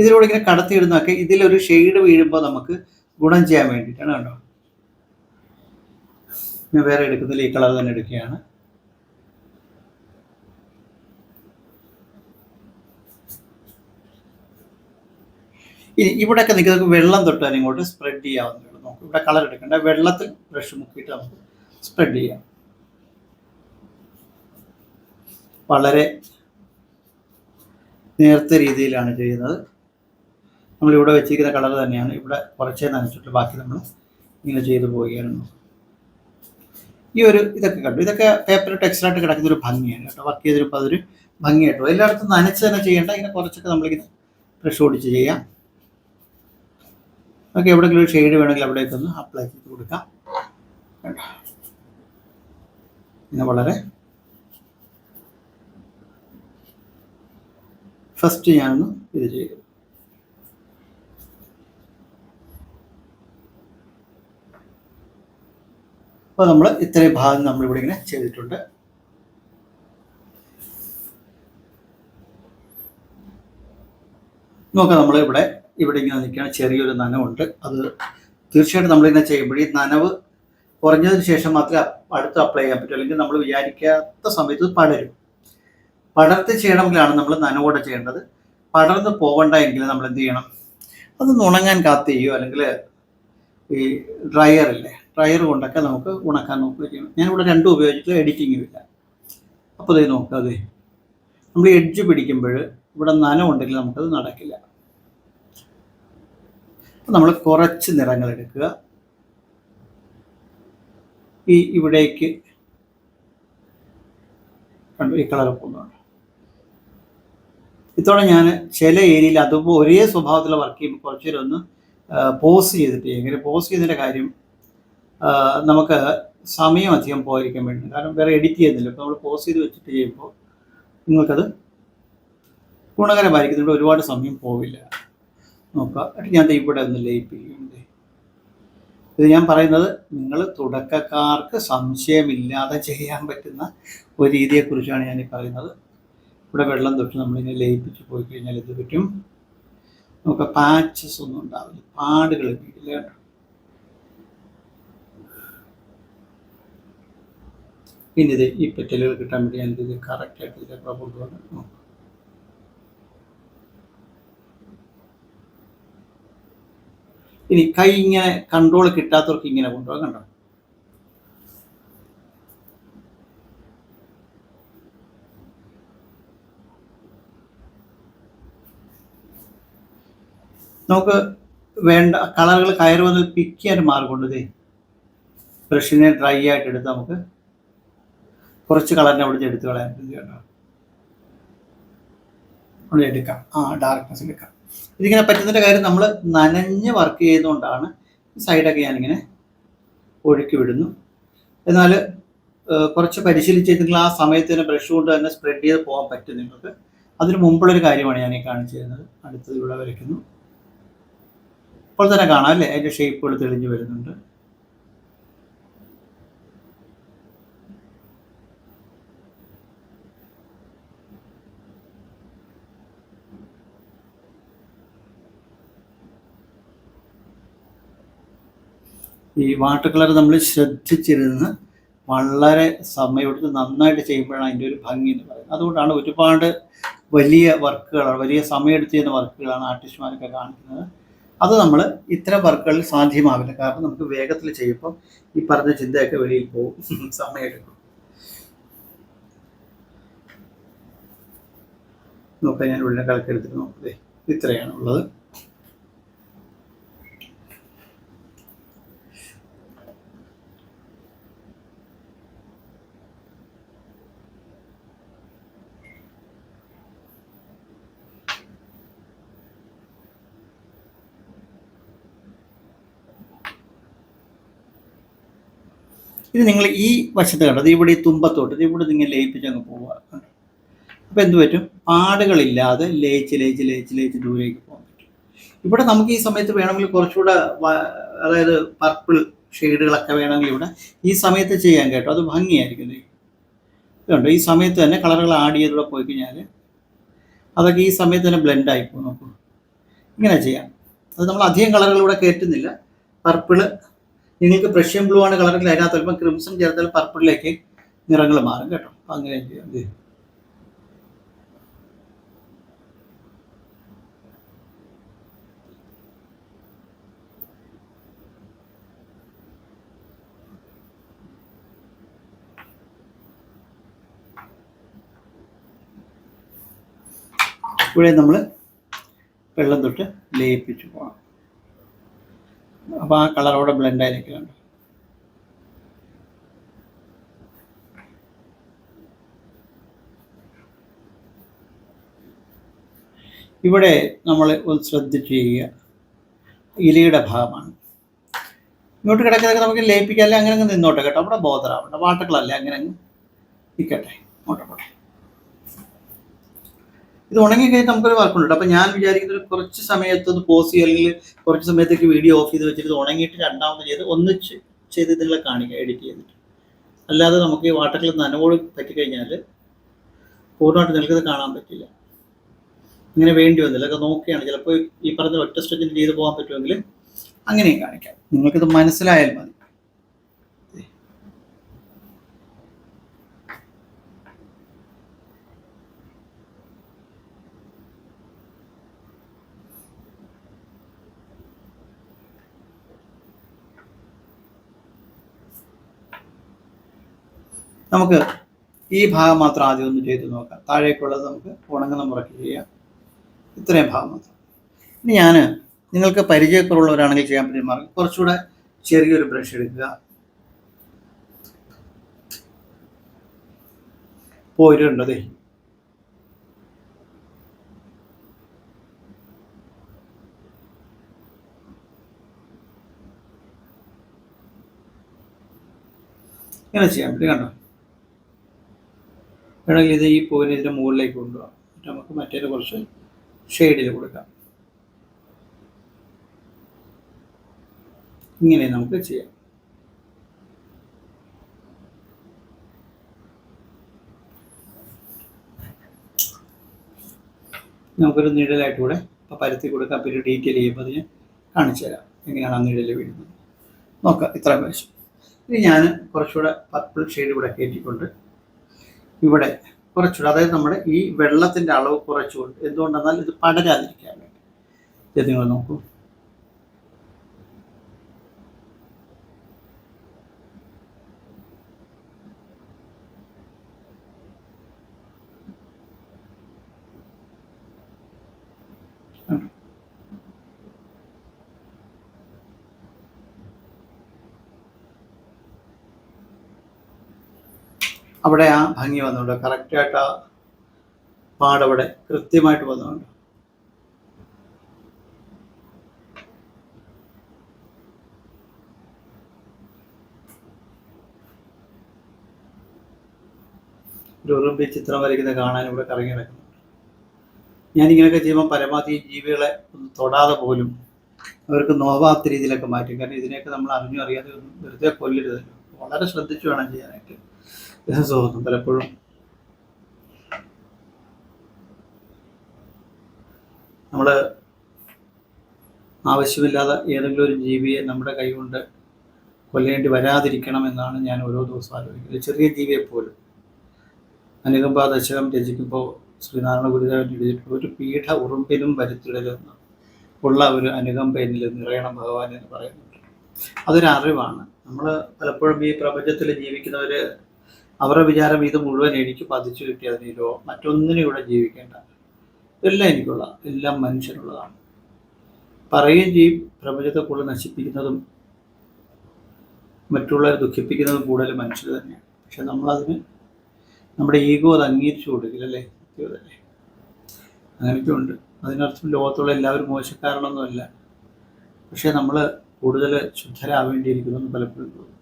ഇതിലൂടെ ഇങ്ങനെ കടത്തിയിടുന്നതൊക്കെ ഇതിലൊരു ഷെയ്ഡ് വീഴുമ്പോൾ നമുക്ക് ഗുണം ചെയ്യാൻ വേണ്ടിയിട്ടാണ്. കണ്ടോ, ഞാൻ വേറെ എടുക്കുന്നില്ല, ഈ കളർ തന്നെ എടുക്കുകയാണ്. ഇനി ഇവിടെയൊക്കെ നിങ്ങൾക്ക് വെള്ളം തൊട്ടാൽ ഇങ്ങോട്ട് സ്പ്രെഡ് ചെയ്യാവുന്നേ ഉള്ളൂ. നമുക്ക് ഇവിടെ കളർ എടുക്കേണ്ട, വെള്ളത്തിൽ ബ്രഷ് മുക്കിയിട്ട് നമുക്ക് സ്പ്രെഡ് ചെയ്യാം. വളരെ നേർത്ത രീതിയിലാണ് ചെയ്യുന്നത്. നമ്മളിവിടെ വെച്ചിരിക്കുന്ന കളർ തന്നെയാണ്, ഇവിടെ കുറച്ചേ നനച്ചിട്ട് ബാക്കി നമ്മൾ ഇങ്ങനെ ചെയ്തു പോവുകയാണ്. ഈ ഒരു ഇതൊക്കെ കണ്ടു, ഇതൊക്കെ പേപ്പർ ടെക്സ്റ്റായിട്ട് കിടക്കുന്ന ഒരു ഭംഗിയാണ് കേട്ടോ. വർക്ക് ചെയ്തിരുമ്പോൾ അതൊരു ഭംഗിയായിട്ടോ. എല്ലായിടത്തും നനച്ച് തന്നെ ചെയ്യേണ്ട, ഇങ്ങനെ കുറച്ചൊക്കെ നമ്മളിങ്ങനെ ബ്രഷ് ഓടിച്ച് ചെയ്യാം. ഓക്കെ, എവിടെയെങ്കിലും ഒരു ഷെയ്ഡ് വേണമെങ്കിൽ അവിടേക്കൊന്ന് അപ്ലൈ ചെയ്ത് കൊടുക്കാം. പിന്നെ വളരെ ഫസ്റ്റ് ഞാനൊന്ന് ഇത് ചെയ്തു. അപ്പോൾ നമ്മൾ ഇത്രയും ഭാഗം നമ്മളിവിടെ ഇങ്ങനെ ചെയ്തിട്ടുണ്ട്. നോക്കാം, നമ്മൾ ഇവിടെ ഇങ്ങനെ നിൽക്കുകയാണ്. ചെറിയൊരു നനവുണ്ട്. അത് തീർച്ചയായിട്ടും നമ്മളിങ്ങനെ ചെയ്യുമ്പോൾ ഈ നനവ് കുറഞ്ഞതിന് ശേഷം മാത്രമേ അടുത്ത് അപ്ലൈ ചെയ്യാൻ പറ്റൂ, അല്ലെങ്കിൽ നമ്മൾ വിചാരിക്കാത്ത സമയത്ത് പടരും. പടർത്തി ചെയ്യണമെങ്കിലാണ് നമ്മൾ നനവോടെ ചെയ്യേണ്ടത്. പടർന്ന് പോകണ്ട എങ്കിൽ നമ്മൾ എന്ത് ചെയ്യണം, അതൊന്ന് ഉണങ്ങാൻ കാത്ത് ചെയ്യുമോ, അല്ലെങ്കിൽ ഈ ഡ്രയർ കൊണ്ടൊക്കെ നമുക്ക് ഉണക്കാൻ നോക്കുക ചെയ്യണം. ഞാനിവിടെ രണ്ടും ഉപയോഗിച്ചിട്ട് എഡിറ്റിങ്ങും ഇല്ല. അപ്പോൾ ഇത് നോക്കുക, അതെ നമ്മൾ എഡ്ജ് പിടിക്കുമ്പോൾ ഇവിടെ നനവുണ്ടെങ്കിൽ നമുക്കത് നടക്കില്ല. അപ്പം നമ്മൾ കുറച്ച് നിറങ്ങൾ എടുക്കുക. ഇവിടേക്ക് കണ്ടു, ഈ കളർ പോകുന്നുണ്ട്. ഇത്തവണ ഞാൻ ചില ഏരിയയിൽ അതുപോലെ ഒരേ സ്വഭാവത്തിൽ വർക്ക് ചെയ്യുമ്പോൾ കുറച്ച് നേരം ഒന്ന് പോസ് ചെയ്തിട്ട് എങ്ങനെ പോസ് ചെയ്തതിൻ്റെ കാര്യം നമുക്ക് സമയം അധികം പോയിരിക്കാൻ വേണ്ടി, കാരണം വേറെ എഡിറ്റ് ചെയ്യുന്നില്ല. ഇപ്പോൾ നമ്മൾ പോസ് ചെയ്ത് വെച്ചിട്ട് ചെയ്യുമ്പോൾ നിങ്ങൾക്കത് ഗുണകരമായിരിക്കും, ഇവിടെ ഒരുപാട് സമയം പോവില്ല. നോക്കുക, ഞാൻ ഇവിടെ ഒന്ന് ലയിപ്പിക്കുന്നുണ്ട്. ഇത് ഞാൻ പറയുന്നത് നിങ്ങൾ തുടക്കക്കാർക്ക് സംശയമില്ലാതെ ചെയ്യാൻ പറ്റുന്ന ഒരു രീതിയെക്കുറിച്ചാണ് ഞാൻ ഈ പറയുന്നത്. ഇവിടെ വെള്ളം തൊട്ട് നമ്മളിങ്ങനെ ലയിപ്പിച്ച് പോയി കഴിഞ്ഞാൽ ഇത് പറ്റും. നമുക്ക് പാച്ചസ് ഒന്നും ഉണ്ടാവില്ല, പാടുകൾ വീടില്ല കേട്ടോ. പിന്നെ ഇത് ഈ പെറ്റലുകൾ കിട്ടാൻ വേണ്ടി ഞാൻ ഇത് കറക്റ്റായിട്ട് ഇതിലേക്ക് കൊണ്ടുവന്ന് ഇനി കൈ ഇങ്ങനെ കൺട്രോൾ കിട്ടാത്തവർക്ക് ഇങ്ങനെ കൊണ്ടുപോകാം. കണ്ടോ, നമുക്ക് വേണ്ട കളറുകൾ കയറി വന്ന് പിക്ക് ചെയ്യാൻ മാർഗമുണ്ട്. ബ്രഷിനെ ഡ്രൈ ആയിട്ട് എടുത്ത് നമുക്ക് കുറച്ച് കളറിനെ അവിടുന്ന് എടുത്ത് കളയാൻ കേട്ടോ, അവിടെ എടുക്കാം. ഡാർക്ക്നെസ് എടുക്കാം. ഇതിങ്ങനെ പറ്റുന്നതിൻ്റെ കാര്യം നമ്മൾ നനഞ്ഞ് വർക്ക് ചെയ്യുന്നതുകൊണ്ടാണ്. സൈഡൊക്കെ ഞാനിങ്ങനെ ഒഴുക്കി വിടുന്നു. എന്നാൽ കുറച്ച് പരിശീലിച്ചിട്ടുണ്ടെങ്കിൽ ആ സമയത്ത് തന്നെ ബ്രഷ് കൊണ്ട് തന്നെ സ്പ്രെഡ് ചെയ്ത് പോകാൻ പറ്റും നിങ്ങൾക്ക്. അതിന് മുമ്പുള്ളൊരു കാര്യമാണ് ഞാൻ ഈ കാണിച്ചു തരുന്നത്. അടുത്തത് ഇവിടെ വരയ്ക്കുന്നു. ഇപ്പോൾ തന്നെ കാണാം അല്ലേ, അതിൻ്റെ ഷേപ്പുകൾ തെളിഞ്ഞ് വരുന്നുണ്ട്. ഈ വാട്ടർ കളർ നമ്മൾ ശ്രദ്ധിച്ചിരുന്ന് വളരെ സമയമെടുത്ത് നന്നായിട്ട് ചെയ്യുമ്പോഴാണ് അതിൻ്റെ ഒരു ഭംഗി എന്ന് പറയുന്നത്. അതുകൊണ്ടാണ് ഒരുപാട് വലിയ വർക്കുകളാണ്, വലിയ സമയമെടുത്ത് ചെയ്യുന്ന വർക്കുകളാണ് ആർട്ടിസ്റ്റുമാരൊക്കെ കാണിക്കുന്നത്. അത് നമ്മൾ ഇത്തരം വർക്കുകളിൽ സാധ്യമാവില്ല. കാരണം നമുക്ക് വേഗത്തിൽ ചെയ്യുമ്പോൾ ഈ പറഞ്ഞ ചിന്തയൊക്കെ വെളിയിൽ പോകും, സമയമെടുക്കും. നോക്കാം, ഞാൻ ഉള്ളിനെ കണക്കെടുത്തിട്ട് നോക്കേ, ഇത്രയാണ് ഉള്ളത്. ഇത് നിങ്ങൾ ഈ വശത്ത് കണ്ടത്, ഇവിടെ ഈ തുമ്പത്തോട്ട് ഇത് ഇവിടെ നിങ്ങൾ ലയിപ്പിച്ചങ്ങ് പോവുക. അപ്പോൾ എന്ത് പറ്റും, പാടുകളില്ലാതെ ലയിച്ച് ദൂരേക്ക് പോകാൻ പറ്റും. ഇവിടെ നമുക്ക് ഈ സമയത്ത് വേണമെങ്കിൽ കുറച്ചുകൂടെ അതായത് പർപ്പിൾ ഷെയ്ഡുകളൊക്കെ വേണമെങ്കിൽ ഇവിടെ ഈ സമയത്ത് ചെയ്യാൻ കേട്ടോ, അത് ഭംഗിയായിരിക്കും. ഇതുണ്ട്, ഈ സമയത്ത് തന്നെ കളറുകൾ ആഡ് ചെയ്തൂടെ പോയി കഴിഞ്ഞാൽ അതൊക്കെ ഈ സമയത്ത് തന്നെ ബ്ലെൻഡ് ആയിപ്പോൾ നോക്കൂ. ഇങ്ങനെ ചെയ്യാം. അത് നമ്മൾ അധികം കളറുകളിവിടെ കയറ്റുന്നില്ല. പർപ്പിള് നിങ്ങൾക്ക് പ്രഷ്യൻ ബ്ലൂ ആണ് കളറിൽ, അതിനകത്ത് അല്പം ക്രിംസൺ ചേർത്താൽ പർപ്പിളിലേക്ക് നിറങ്ങൾ മാറും കേട്ടോ. അങ്ങനെ ചെയ്യാം. ഇവിടെ നമ്മൾ വെള്ളം തൊട്ട് ലയിപ്പിച്ച് പോകണം. അപ്പോൾ ആ കളറോടെ ബ്ലെൻഡായി നിൽക്കുന്നുണ്ട്. ഇവിടെ നമ്മൾ ഒന്ന് ശ്രദ്ധിച്ച് ചെയ്യുക, ഇലയുടെ ഭാഗമാണ്. ഇങ്ങോട്ട് കിടക്കുന്നതൊക്കെ നമുക്ക് ലയിപ്പിക്കാം, അല്ലെ അങ്ങനെ അങ്ങ് നിന്നോട്ടെ കേട്ടോ. അവിടെ ബോധറാവണ്ട, വാട്ടകളല്ലേ അങ്ങനെ അങ്ങ് നിൽക്കട്ടെ, പോട്ടെ. ഇത് ഉണങ്ങിക്കഴിഞ്ഞാൽ നമുക്കൊരു വർക്കുണ്ട്. അപ്പം ഞാൻ വിചാരിക്കുന്നത് കുറച്ച് സമയത്തൊന്ന് പോസ് ചെയ്യുക, അല്ലെങ്കിൽ കുറച്ച് സമയത്തേക്ക് വീഡിയോ ഓഫ് ചെയ്ത് വെച്ചിട്ട് ഉണങ്ങിയിട്ട് രണ്ടാമത് ചെയ്ത് ഒന്നിച്ച് ചെയ്ത് നിങ്ങളെ കാണിക്കുക, എഡിറ്റ് ചെയ്തിട്ട്. അല്ലാതെ നമുക്ക് ഈ വാട്ടറിൽ നനവോട് പറ്റിക്കഴിഞ്ഞാൽ പൂർണ്ണമായിട്ട് നിങ്ങൾക്കത് കാണാൻ പറ്റില്ല. ഇങ്ങനെ വേണ്ടി വന്നില്ല, ഒക്കെ നോക്കുകയാണ്. ചിലപ്പോൾ ഈ പറഞ്ഞ ഒറ്റ സ്ട്രെച്ചിൽ ചെയ്ത് പോകാൻ പറ്റുമെങ്കിൽ അങ്ങനെയും കാണിക്കാം. നിങ്ങൾക്കിത് മനസ്സിലായാൽ മതി. നമുക്ക് ഈ ഭാഗം മാത്രം ആദ്യം ഒന്ന് ചെയ്ത് നോക്കാം. താഴേക്കുള്ളത് നമുക്ക് ഉണങ്ങുന്ന മുറയ്ക്ക് ചെയ്യാം. ഇത്രയും ഭാഗം മാത്രം. ഇനി ഞാൻ നിങ്ങൾക്ക് പരിചയക്കുറവുള്ളവരാണെങ്കിൽ ചെയ്യാൻ പറ്റിയ മാർഗം, കുറച്ചുകൂടെ ചെറിയൊരു ബ്രഷ് എടുക്കുക, പോയിട്ടുണ്ടതേ ഇങ്ങനെ ചെയ്യാൻ പറ്റും കണ്ടോ. വേണമെങ്കിൽ ഇത് ഈ പോയിന്റ് ഇതിൻ്റെ മുകളിലേക്ക് കൊണ്ടുപോകാം. നമുക്ക് മറ്റേ കുറച്ച് ഷെയ്ഡിൽ കൊടുക്കാം. ഇങ്ങനെ നമുക്ക് ചെയ്യാം. നമുക്കൊരു നിഴലായിട്ട് കൂടെ ഇപ്പോൾ പരത്തി കൊടുക്കാം. പിന്നെ ഡീറ്റെയിൽ ചെയ്യുമ്പോൾ അതിന് കാണിച്ചു തരാം എങ്ങനെയാണ് ആ നിഴൽ വീഴുന്നത്. നോക്കാം, ഇത്രയും വശം. ഇനി ഞാൻ കുറച്ചുകൂടെ പർപ്പിൾ ഷെയ്ഡ് കൂടെ കയറ്റിക്കൊണ്ട് ഇവിടെ കുറച്ചുകൂടെ, അതായത് നമ്മുടെ ഈ വെള്ളത്തിൻ്റെ അളവ് കുറച്ചുകൊണ്ട്, എന്തുകൊണ്ടെന്നാൽ ഇത് പടരാതിരിക്കാൻ വേണ്ടി. ഇത് നിങ്ങൾ നോക്കൂ, അവിടെ ആ ഭംഗി വന്നുകൊണ്ട് കറക്റ്റായിട്ട് ആ പാടവിടെ കൃത്യമായിട്ട് വന്നുകൊണ്ട്. ഒരു ഉറുമ്പി ചിത്രം വരയ്ക്കുന്നത് കാണാൻ ഇവിടെ കറങ്ങി നടക്കുന്നുണ്ട്. ഞാനിങ്ങനെയൊക്കെ ചെയ്യുമ്പോൾ പരമാവധി ജീവികളെ ഒന്ന് തൊടാതെ പോലും അവർക്ക് നോവാത്ത രീതിയിലൊക്കെ മാറ്റും. കാരണം ഇതിനെയൊക്കെ നമ്മൾ അറിഞ്ഞു അറിയാതെ വെറുതെ കൊല്ലരുതല്ലോ. വളരെ ശ്രദ്ധിച്ചു വേണം ചെയ്യാനായിട്ട്. തോന്നും പലപ്പോഴും നമ്മൾ ആവശ്യമില്ലാതെ ഏതെങ്കിലും ഒരു ജീവിയെ നമ്മുടെ കൈ കൊണ്ട് കൊല്ലേണ്ടി വരാതിരിക്കണം എന്നാണ് ഞാൻ ഓരോ ദിവസവും ആലോചിക്കുന്നത്. ചെറിയ ജീവിയെ പോലും അനുകമ്പ ദശകം രചിക്കുമ്പോൾ ശ്രീനാരായണ ഗുരുദേവൻ എഴുതിയിട്ടുള്ള ഒരു പീഠ ഉറുമ്പിനും വരുത്തിടലെന്ന് ഉള്ള ഒരു അനുകമ്പ എന്നിൽ നിറയണം ഭഗവാൻ എന്ന് പറയുന്നുണ്ട്. അതൊരു അറിവാണ്. നമ്മൾ പലപ്പോഴും ഈ പ്രപഞ്ചത്തിൽ ജീവിക്കുന്നവർ അവരുടെ വിചാരം ഇത് മുഴുവൻ എനിക്ക് പതിച്ചു കിട്ടിയതിനോ മറ്റൊന്നിനും ഇവിടെ ജീവിക്കേണ്ട, ഇതെല്ലാം എനിക്കുള്ള, എല്ലാം മനുഷ്യനുള്ളതാണ് പറയുകയും ചെയ്യും. പ്രപഞ്ചത്തെ കൂടുതൽ നശിപ്പിക്കുന്നതും മറ്റുള്ളവരെ ദുഃഖിപ്പിക്കുന്നതും കൂടുതൽ മനുഷ്യർ തന്നെയാണ്. പക്ഷെ നമ്മളതിന് നമ്മുടെ ഈഗോ അത് അംഗീകരിച്ചു കൊടുക്കില്ലല്ലേ? സത്യമല്ലേ? അങ്ങനെയൊക്കെ ഉണ്ട്. അതിനർത്ഥം ലോകത്തുള്ള എല്ലാവരും മോശക്കാരനൊന്നുമല്ല. പക്ഷെ നമ്മൾ കൂടുതൽ ശുദ്ധരാവേണ്ടിയിരിക്കുന്നു പലപ്പോഴും തോന്നും.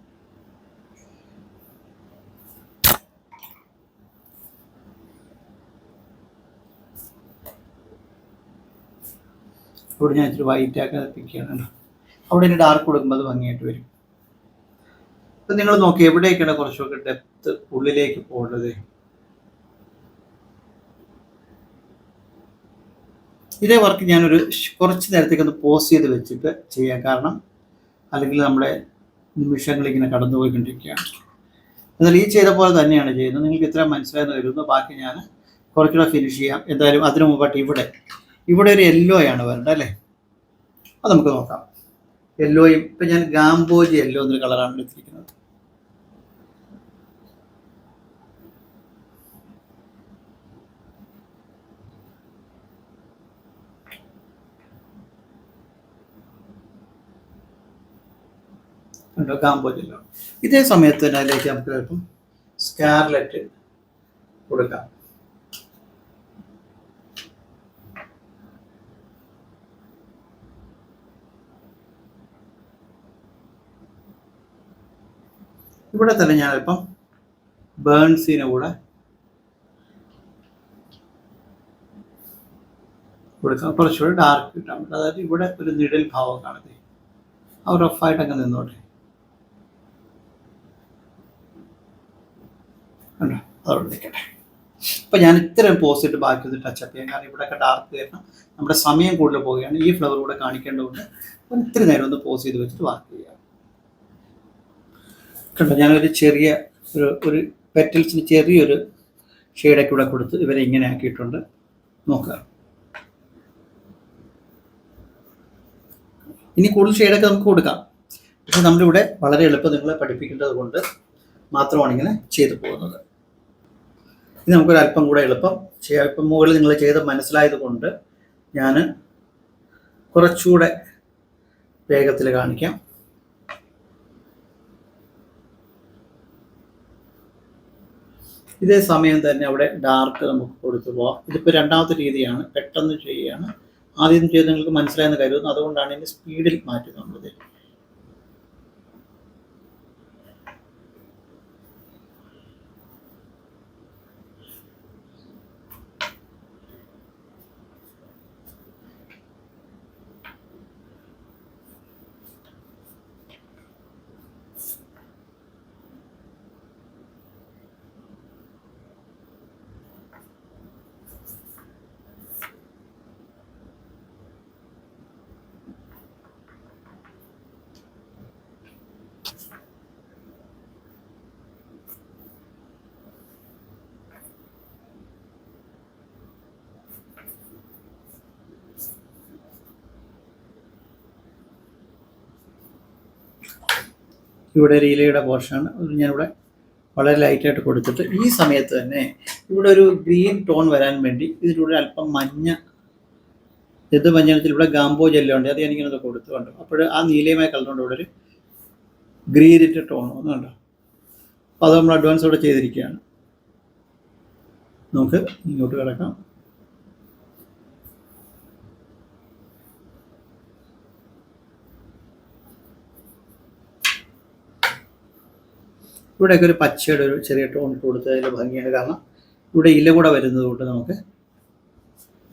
അവിടെ ഞാൻ ഇച്ചിരി വൈറ്റാക്കി എത്തിക്കുകയാണ്. അവിടെ ഇനി ഡാർക്ക് കൊടുക്കുമ്പോൾ അത് ഭംഗിയായിട്ട് വരും. അപ്പം നിങ്ങൾ നോക്കി എവിടേക്കാണ് കുറച്ചുകൂടെ ഡെപ്ത് ഉള്ളിലേക്ക് പോകേണ്ടത്. ഇതേ വർക്ക് ഞാനൊരു കുറച്ച് നേരത്തേക്ക് ഒന്ന് പോസ് ചെയ്ത് വെച്ചിട്ട് ചെയ്യാം. കാരണം അല്ലെങ്കിൽ നമ്മുടെ നിമിഷങ്ങൾ ഇങ്ങനെ കടന്നുപോയിക്കൊണ്ടിരിക്കുകയാണ്. എന്നാൽ ഈ ചെയ്ത പോലെ തന്നെയാണ് ചെയ്യുന്നത്. നിങ്ങൾക്ക് ഇത്ര മനസ്സിലായെന്ന് കരുതുന്നു. ബാക്കി ഞാൻ കുറച്ചുകൂടെ ഫിനിഷ് ചെയ്യാം. എന്തായാലും അതിനു മുമ്പായിട്ട് ഇവിടെ ഒരു യെല്ലോയാണ് വരേണ്ടത് അല്ലേ? അത് നമുക്ക് നോക്കാം. യെല്ലോയും ഇപ്പം ഞാൻ ഗാംബോജി യെല്ലോ എന്നൊരു കളറാണ് എടുത്തിരിക്കുന്നത്. ഉണ്ടോ? ഗാംബോജി യെല്ലോ. ഇതേ സമയത്ത് തന്നെ അതിലേക്ക് നമുക്ക് ചിലപ്പം സ്കാർലറ്റ് കൊടുക്കാം. ഇവിടെ തന്നെ ഞാനിപ്പം ബേൺസിനെ കൂടെ കൊടുക്കാം. കുറച്ചുകൂടെ ഡാർക്ക് കിട്ടാൻ പറ്റും. അതായത് ഇവിടെ ഒരു നിഴൽ ഭാവം കാണുന്നത് ആ റഫായിട്ട് അങ്ങ് നിന്നോട്ടെ. ഉണ്ടോ? അതോടെ നിൽക്കട്ടെ. അപ്പം ഞാൻ ഇത്രയും പോസ്റ്റ് ബാക്കി ഒന്ന് ടച്ചപ്പ് ചെയ്യാം. കാരണം ഇവിടെയൊക്കെ ഡാർക്ക് കാരണം നമ്മുടെ സമയം കൂടുതൽ പോവുകയാണ്. ഈ ഫ്ലവർ കൂടെ കാണിക്കേണ്ടതുകൊണ്ട് ഇത്തിരി നേരം ഒന്ന് പോസ് ചെയ്ത് വെച്ചിട്ട് വർക്ക് ചെയ്യാം. കണ്ടോ? ഞാനൊരു ചെറിയ ഒരു പെറ്റൽസിന് ചെറിയൊരു ഷെയ്ഡൊക്കെ ഇവിടെ കൊടുത്ത് ഇവരെ ഇങ്ങനെ ആക്കിയിട്ടുണ്ട്. നോക്കുക. ഇനി കൂടുതൽ ഷെയ്ഡൊക്കെ നമുക്ക് കൊടുക്കാം. പക്ഷെ നമ്മളിവിടെ വളരെ എളുപ്പം നിങ്ങളെ പഠിപ്പിക്കേണ്ടത് കൊണ്ട് മാത്രമാണ് ഇങ്ങനെ ചെയ്തു പോകുന്നത്. ഇത് നമുക്കൊരു അല്പം കൂടെ എളുപ്പം ചെയ്യാം. ഇപ്പം മുകളിൽ നിങ്ങൾ ചെയ്ത് മനസ്സിലായത് കൊണ്ട് ഞാൻ കുറച്ചുകൂടെ വേഗത്തിൽ കാണിക്കാം. ഇതേ സമയം തന്നെ അവിടെ ഡാർക്ക് നമുക്ക് കൊടുത്തു പോവാം. ഇതിപ്പോൾ രണ്ടാമത്തെ രീതിയാണ്, പെട്ടെന്ന് ചെയ്യുകയാണ്. ആദ്യം ചെയ്ത് നിങ്ങൾക്ക് മനസ്സിലായെന്ന് കരുതുന്നു. അതുകൊണ്ടാണ് ഇതിൻ്റെ സ്പീഡിൽ മാറ്റുന്നത്. ഇവിടെ ഒരു ഇലയുടെ പോർഷനാണ്. ഞാനിവിടെ വളരെ ലൈറ്റായിട്ട് കൊടുത്തിട്ട് ഈ സമയത്ത് തന്നെ ഇവിടെ ഒരു ഗ്രീൻ ടോൺ വരാൻ വേണ്ടി ഇതിലൂടെ അല്പം മഞ്ഞ, ഇത് മഞ്ഞത്തിൽ ഇവിടെ ഗാംബോജി യെല്ലോ ഉണ്ട്. അത് ഞാനിങ്ങനെ കൊടുത്തുകൊണ്ട് അപ്പോൾ ആ നീലയുമായ കളറുകൊണ്ട് ഇവിടെ ഒരു ഗ്രീനിൻ്റെ ടോൺ ഒന്നുണ്ടോ. അപ്പോൾ അത് നമ്മൾ അഡ്വാൻസോടെ ചെയ്തിരിക്കുകയാണ്. നമുക്ക് ഇങ്ങോട്ട് കിടക്കാം. ഇവിടെയൊക്കെ ഒരു പച്ചയുടെ ഒരു ചെറിയ ടോൺ കൊടുത്തതിൽ ഭംഗിയാണ്. കാരണം ഇവിടെ ഇല കൂടെ വരുന്നത് കൊണ്ട് നമുക്ക്,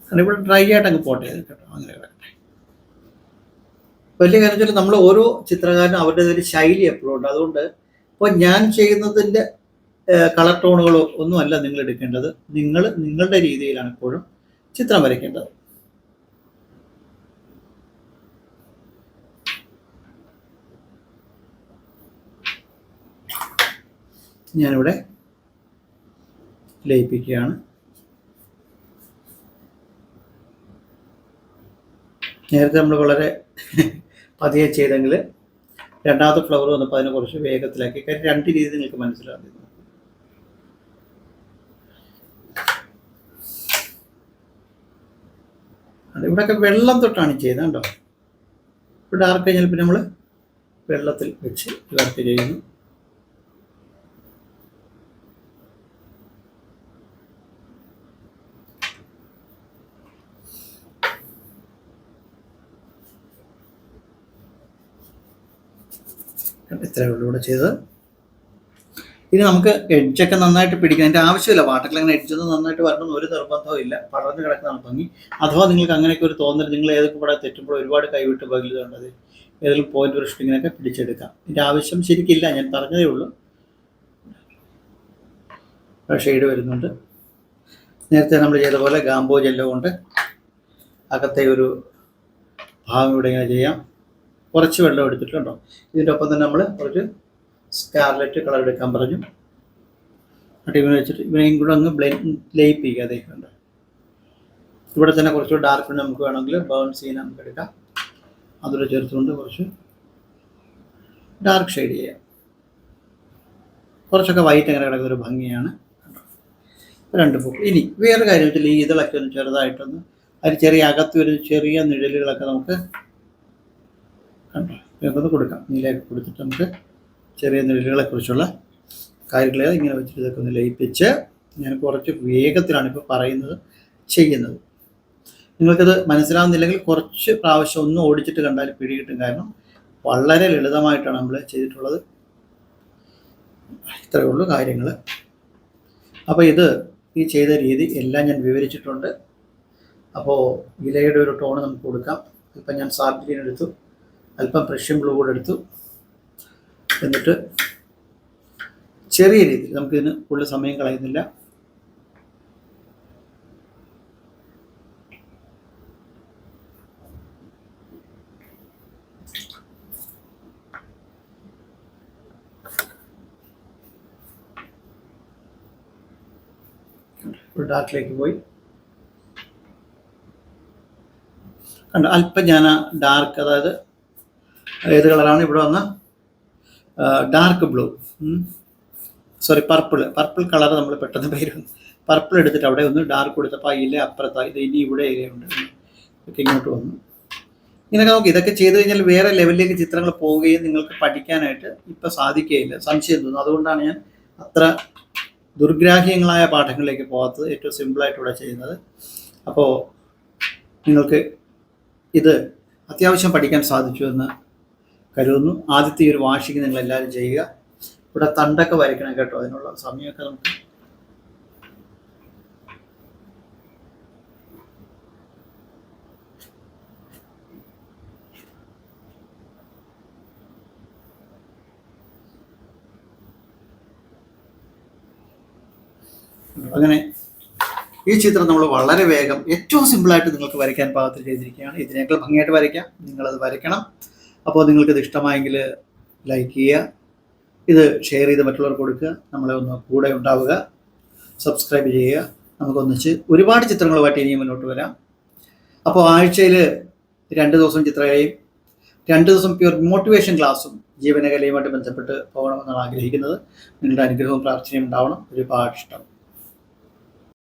കാരണം ഇവിടെ ഡ്രൈ ആയിട്ട് അങ്ങ് പോട്ടെ കേട്ടോ. അങ്ങനെ കിടക്കട്ടെ. വലിയ കാര്യം വെച്ചാൽ നമ്മൾ ഓരോ ചിത്രകാരനും അവരുടെ ഒരു ശൈലി എപ്പോഴും ഉണ്ട്. അതുകൊണ്ട് ഇപ്പോൾ ഞാൻ ചെയ്യുന്നതിൻ്റെ കളർ ടോണുകളോ ഒന്നുമല്ല നിങ്ങൾ എടുക്കേണ്ടത്. നിങ്ങളുടെ രീതിയിലാണ് എപ്പോഴും ചിത്രം വരയ്ക്കേണ്ടത്. ഞാനിവിടെ ലയിപ്പിക്കുകയാണ്. നേരത്തെ നമ്മൾ വളരെ പതിയെ ചെയ്തെങ്കിൽ രണ്ടാമത്തെ ഫ്ലവർ വന്നപ്പോൾ അതിനെ കുറച്ച് വേഗത്തിലാക്കി. കാര്യം രണ്ട് രീതി നിങ്ങൾക്ക് മനസ്സിലാകുന്നു. ഇവിടെയൊക്കെ വെള്ളം തൊട്ടാണ് ചെയ്യുന്നത് കേട്ടോ. ഇവിടെ ഡാർക്ക് കഴിഞ്ഞാൽ പിന്നെ നമ്മൾ വെള്ളത്തിൽ വെച്ച് വർക്ക് ചെയ്യുന്നു. ഇത്രയേ ഉള്ളൂ ഇവിടെ ചെയ്തത്. ഇനി നമുക്ക് എഡ്ജൊക്കെ നന്നായിട്ട് പിടിക്കണം. അതിൻ്റെ ആവശ്യമില്ല. വാട്ടർ കളറിന് എഡ്ജൊന്നും നന്നായിട്ട് വരണമെന്ന് ഒരു നിർബന്ധവും ഇല്ല. പടർന്ന് കിടക്കുന്നതാണ് ഭംഗി. അഥവാ നിങ്ങൾക്ക് അങ്ങനെയൊക്കെ ഒരു തോന്നൽ, നിങ്ങൾ ഏതൊക്കെ ഇവിടെ തെറ്റുമ്പോൾ ഒരുപാട് കൈവിട്ട് പകലുന്നുണ്ടത്, ഏതെങ്കിലും പോയിന്റ് ബ്രഷിങ്ങിനൊക്കെ പിടിച്ചെടുക്കാം. ഇതിൻ്റെ ആവശ്യം ശരിക്കില്ല, ഞാൻ പറഞ്ഞതേ ഉള്ളൂ. ഷെയ്ഡ് വരുന്നുണ്ട്. നേരത്തെ നമ്മൾ ചെയ്ത പോലെ ഗാംബോ ജെല്ലോ കൊണ്ട് അകത്തെ ഒരു ഭാഗം ഇവിടെ ഇങ്ങനെ ചെയ്യാം. കുറച്ച് വെള്ളം എടുത്തിട്ടുണ്ടോ. ഇതിൻ്റെ ഒപ്പം തന്നെ നമ്മൾ കുറച്ച് സ്കാർലറ്റ് കളർ എടുക്കാൻ പറഞ്ഞു. എന്നിട്ട് ഇവനെ വെച്ചിട്ട് ഇവനെയും കൂടെ അങ്ങ് ലയിപ്പിക്കുക. അതേക്കുണ്ട്. ഇവിടെ തന്നെ കുറച്ച് ഡാർക്ക് നമുക്ക് വേണമെങ്കിൽ ബേൺ സീൻ നമുക്ക് എടുക്കാം. അതിൽ ചേർത്തുകൊണ്ട് കുറച്ച് ഡാർക്ക് ഷെയ്ഡ് ചെയ്യാം. കുറച്ചൊക്കെ വൈറ്റ് അങ്ങനെ കിടക്കുന്ന ഒരു ഭംഗിയാണ്. രണ്ട് പൂക്കൾ. ഇനി വേറെ കാര്യം വെച്ചാൽ ഈ ഇതളൊക്കെ ഒന്ന് ചെറുതായിട്ടൊന്ന് അതിന് ചെറിയ അകത്ത് ഒരു ചെറിയ നിഴലുകളൊക്കെ നമുക്ക് കണ്ടോ ഇതൊക്കെ കൊടുക്കാം. നീലയൊക്കെ കൊടുത്തിട്ട് നമുക്ക് ചെറിയ നിഴലുകളെ കുറിച്ചുള്ള കാര്യങ്ങളെ ഇങ്ങനെ വെച്ചിട്ട് ഇതൊക്കെ ഒന്ന് ലയിപ്പിച്ച്, ഞാൻ കുറച്ച് വേഗത്തിലാണ് ഇപ്പോൾ പറയുന്നത് ചെയ്യുന്നത്. നിങ്ങൾക്കത് മനസ്സിലാവുന്നില്ലെങ്കിൽ കുറച്ച് പ്രാവശ്യം ഒന്ന് ഓടിച്ചിട്ട് കണ്ടാൽ പിടികിട്ടും. കാരണം വളരെ ലളിതമായിട്ടാണ് നമ്മൾ ചെയ്തിട്ടുള്ളത്. ഇത്രയേ ഉള്ളൂ കാര്യങ്ങൾ. അപ്പോൾ ഇത് ഈ ചെയ്ത രീതി എല്ലാം ഞാൻ വിവരിച്ചിട്ടുണ്ട്. അപ്പോൾ ഇലയുടെ ഒരു ടോണ് നമുക്ക് കൊടുക്കാം. ഇപ്പം ഞാൻ സാർട്ട് ഗ്രീൻ എടുത്തു, അല്പം പ്രഷ്യൻ ബ്ലൂ കൂടെ എടുത്തു. എന്നിട്ട് ചെറിയ രീതിയിൽ നമുക്കിതിന് കൂടുതൽ സമയം കളയുന്നില്ല. ഡാർക്കിലേക്ക് പോയി കണ്ടോ. അല്പം ഞാൻ ഡാർക്ക്, അതായത് ഏത് കളറാണ് ഇവിടെ വന്ന dark blue, sorry purple colour നമ്മൾ പെട്ടെന്ന് പേര് പർപ്പിൾ എടുത്തിട്ട് അവിടെ ഒന്ന് ഡാർക്ക് കൊടുത്തപ്പോൾ ആ ഇല അപ്പുറത്തായി. ഇത് ഇനി ഇവിടെ ഇലയുണ്ട്, ഒക്കെ ഇങ്ങോട്ട് വന്നു. ഇങ്ങനെയൊക്കെ നോക്കി ഇതൊക്കെ ചെയ്ത് കഴിഞ്ഞാൽ വേറെ ലെവലിലേക്ക് ചിത്രങ്ങൾ പോവുകയും നിങ്ങൾക്ക് പഠിക്കാനായിട്ട് ഇപ്പം സാധിക്കുകയില്ല, സംശയം തോന്നുന്നു. അതുകൊണ്ടാണ് ഞാൻ അത്ര ദുർഗ്രാഹ്യങ്ങളായ പാഠങ്ങളിലേക്ക് പോകാത്തത്, ഏറ്റവും സിമ്പിളായിട്ട് ഇവിടെ ചെയ്യുന്നത്. അപ്പോൾ നിങ്ങൾക്ക് ഇത് അത്യാവശ്യം പഠിക്കാൻ സാധിച്ചു എന്ന് കരുതുന്നു. ആദ്യത്തെ ഒരു വാഷിങ് നിങ്ങളെല്ലാവരും ചെയ്യുക. ഇവിടെ തണ്ടൊക്കെ വരയ്ക്കണം കേട്ടോ. അതിനുള്ള സമയമൊക്കെ നമുക്ക് അങ്ങനെ ഈ ചിത്രം നമ്മൾ വളരെ വേഗം ഏറ്റവും സിമ്പിളായിട്ട് നിങ്ങൾക്ക് വരയ്ക്കാൻ പാകത്തിൽ ചെയ്തിരിക്കുകയാണ്. ഇതിനേക്കാൾ ഭംഗിയായിട്ട് വരയ്ക്കാം, നിങ്ങളത് വരയ്ക്കണം. അപ്പോൾ നിങ്ങൾക്കിത് ഇഷ്ടമായെങ്കിൽ ലൈക്ക് ചെയ്യുക, ഇത് ഷെയർ ചെയ്ത് മറ്റുള്ളവർക്ക് കൊടുക്കുക, നമ്മളെ ഒന്ന് കൂടെ ഉണ്ടാവുക, സബ്സ്ക്രൈബ് ചെയ്യുക. നമുക്കൊന്നിച്ച് ഒരുപാട് ചിത്രങ്ങളുമായിട്ട് ഇനിയും മുന്നോട്ട് വരാം. അപ്പോൾ ആഴ്ചയിൽ 2 ദിവസം ചിത്രകലയും 2 ദിവസം പ്യൂർ മോട്ടിവേഷൻ ക്ലാസ്സും ജീവനകലയുമായിട്ട് ബന്ധപ്പെട്ട് പോകണമെന്നാണ് ആഗ്രഹിക്കുന്നത്. നിങ്ങളുടെ അനുഗ്രഹവും പ്രാർത്ഥനയും ഉണ്ടാവണം. ഒരുപാട് ഇഷ്ടം.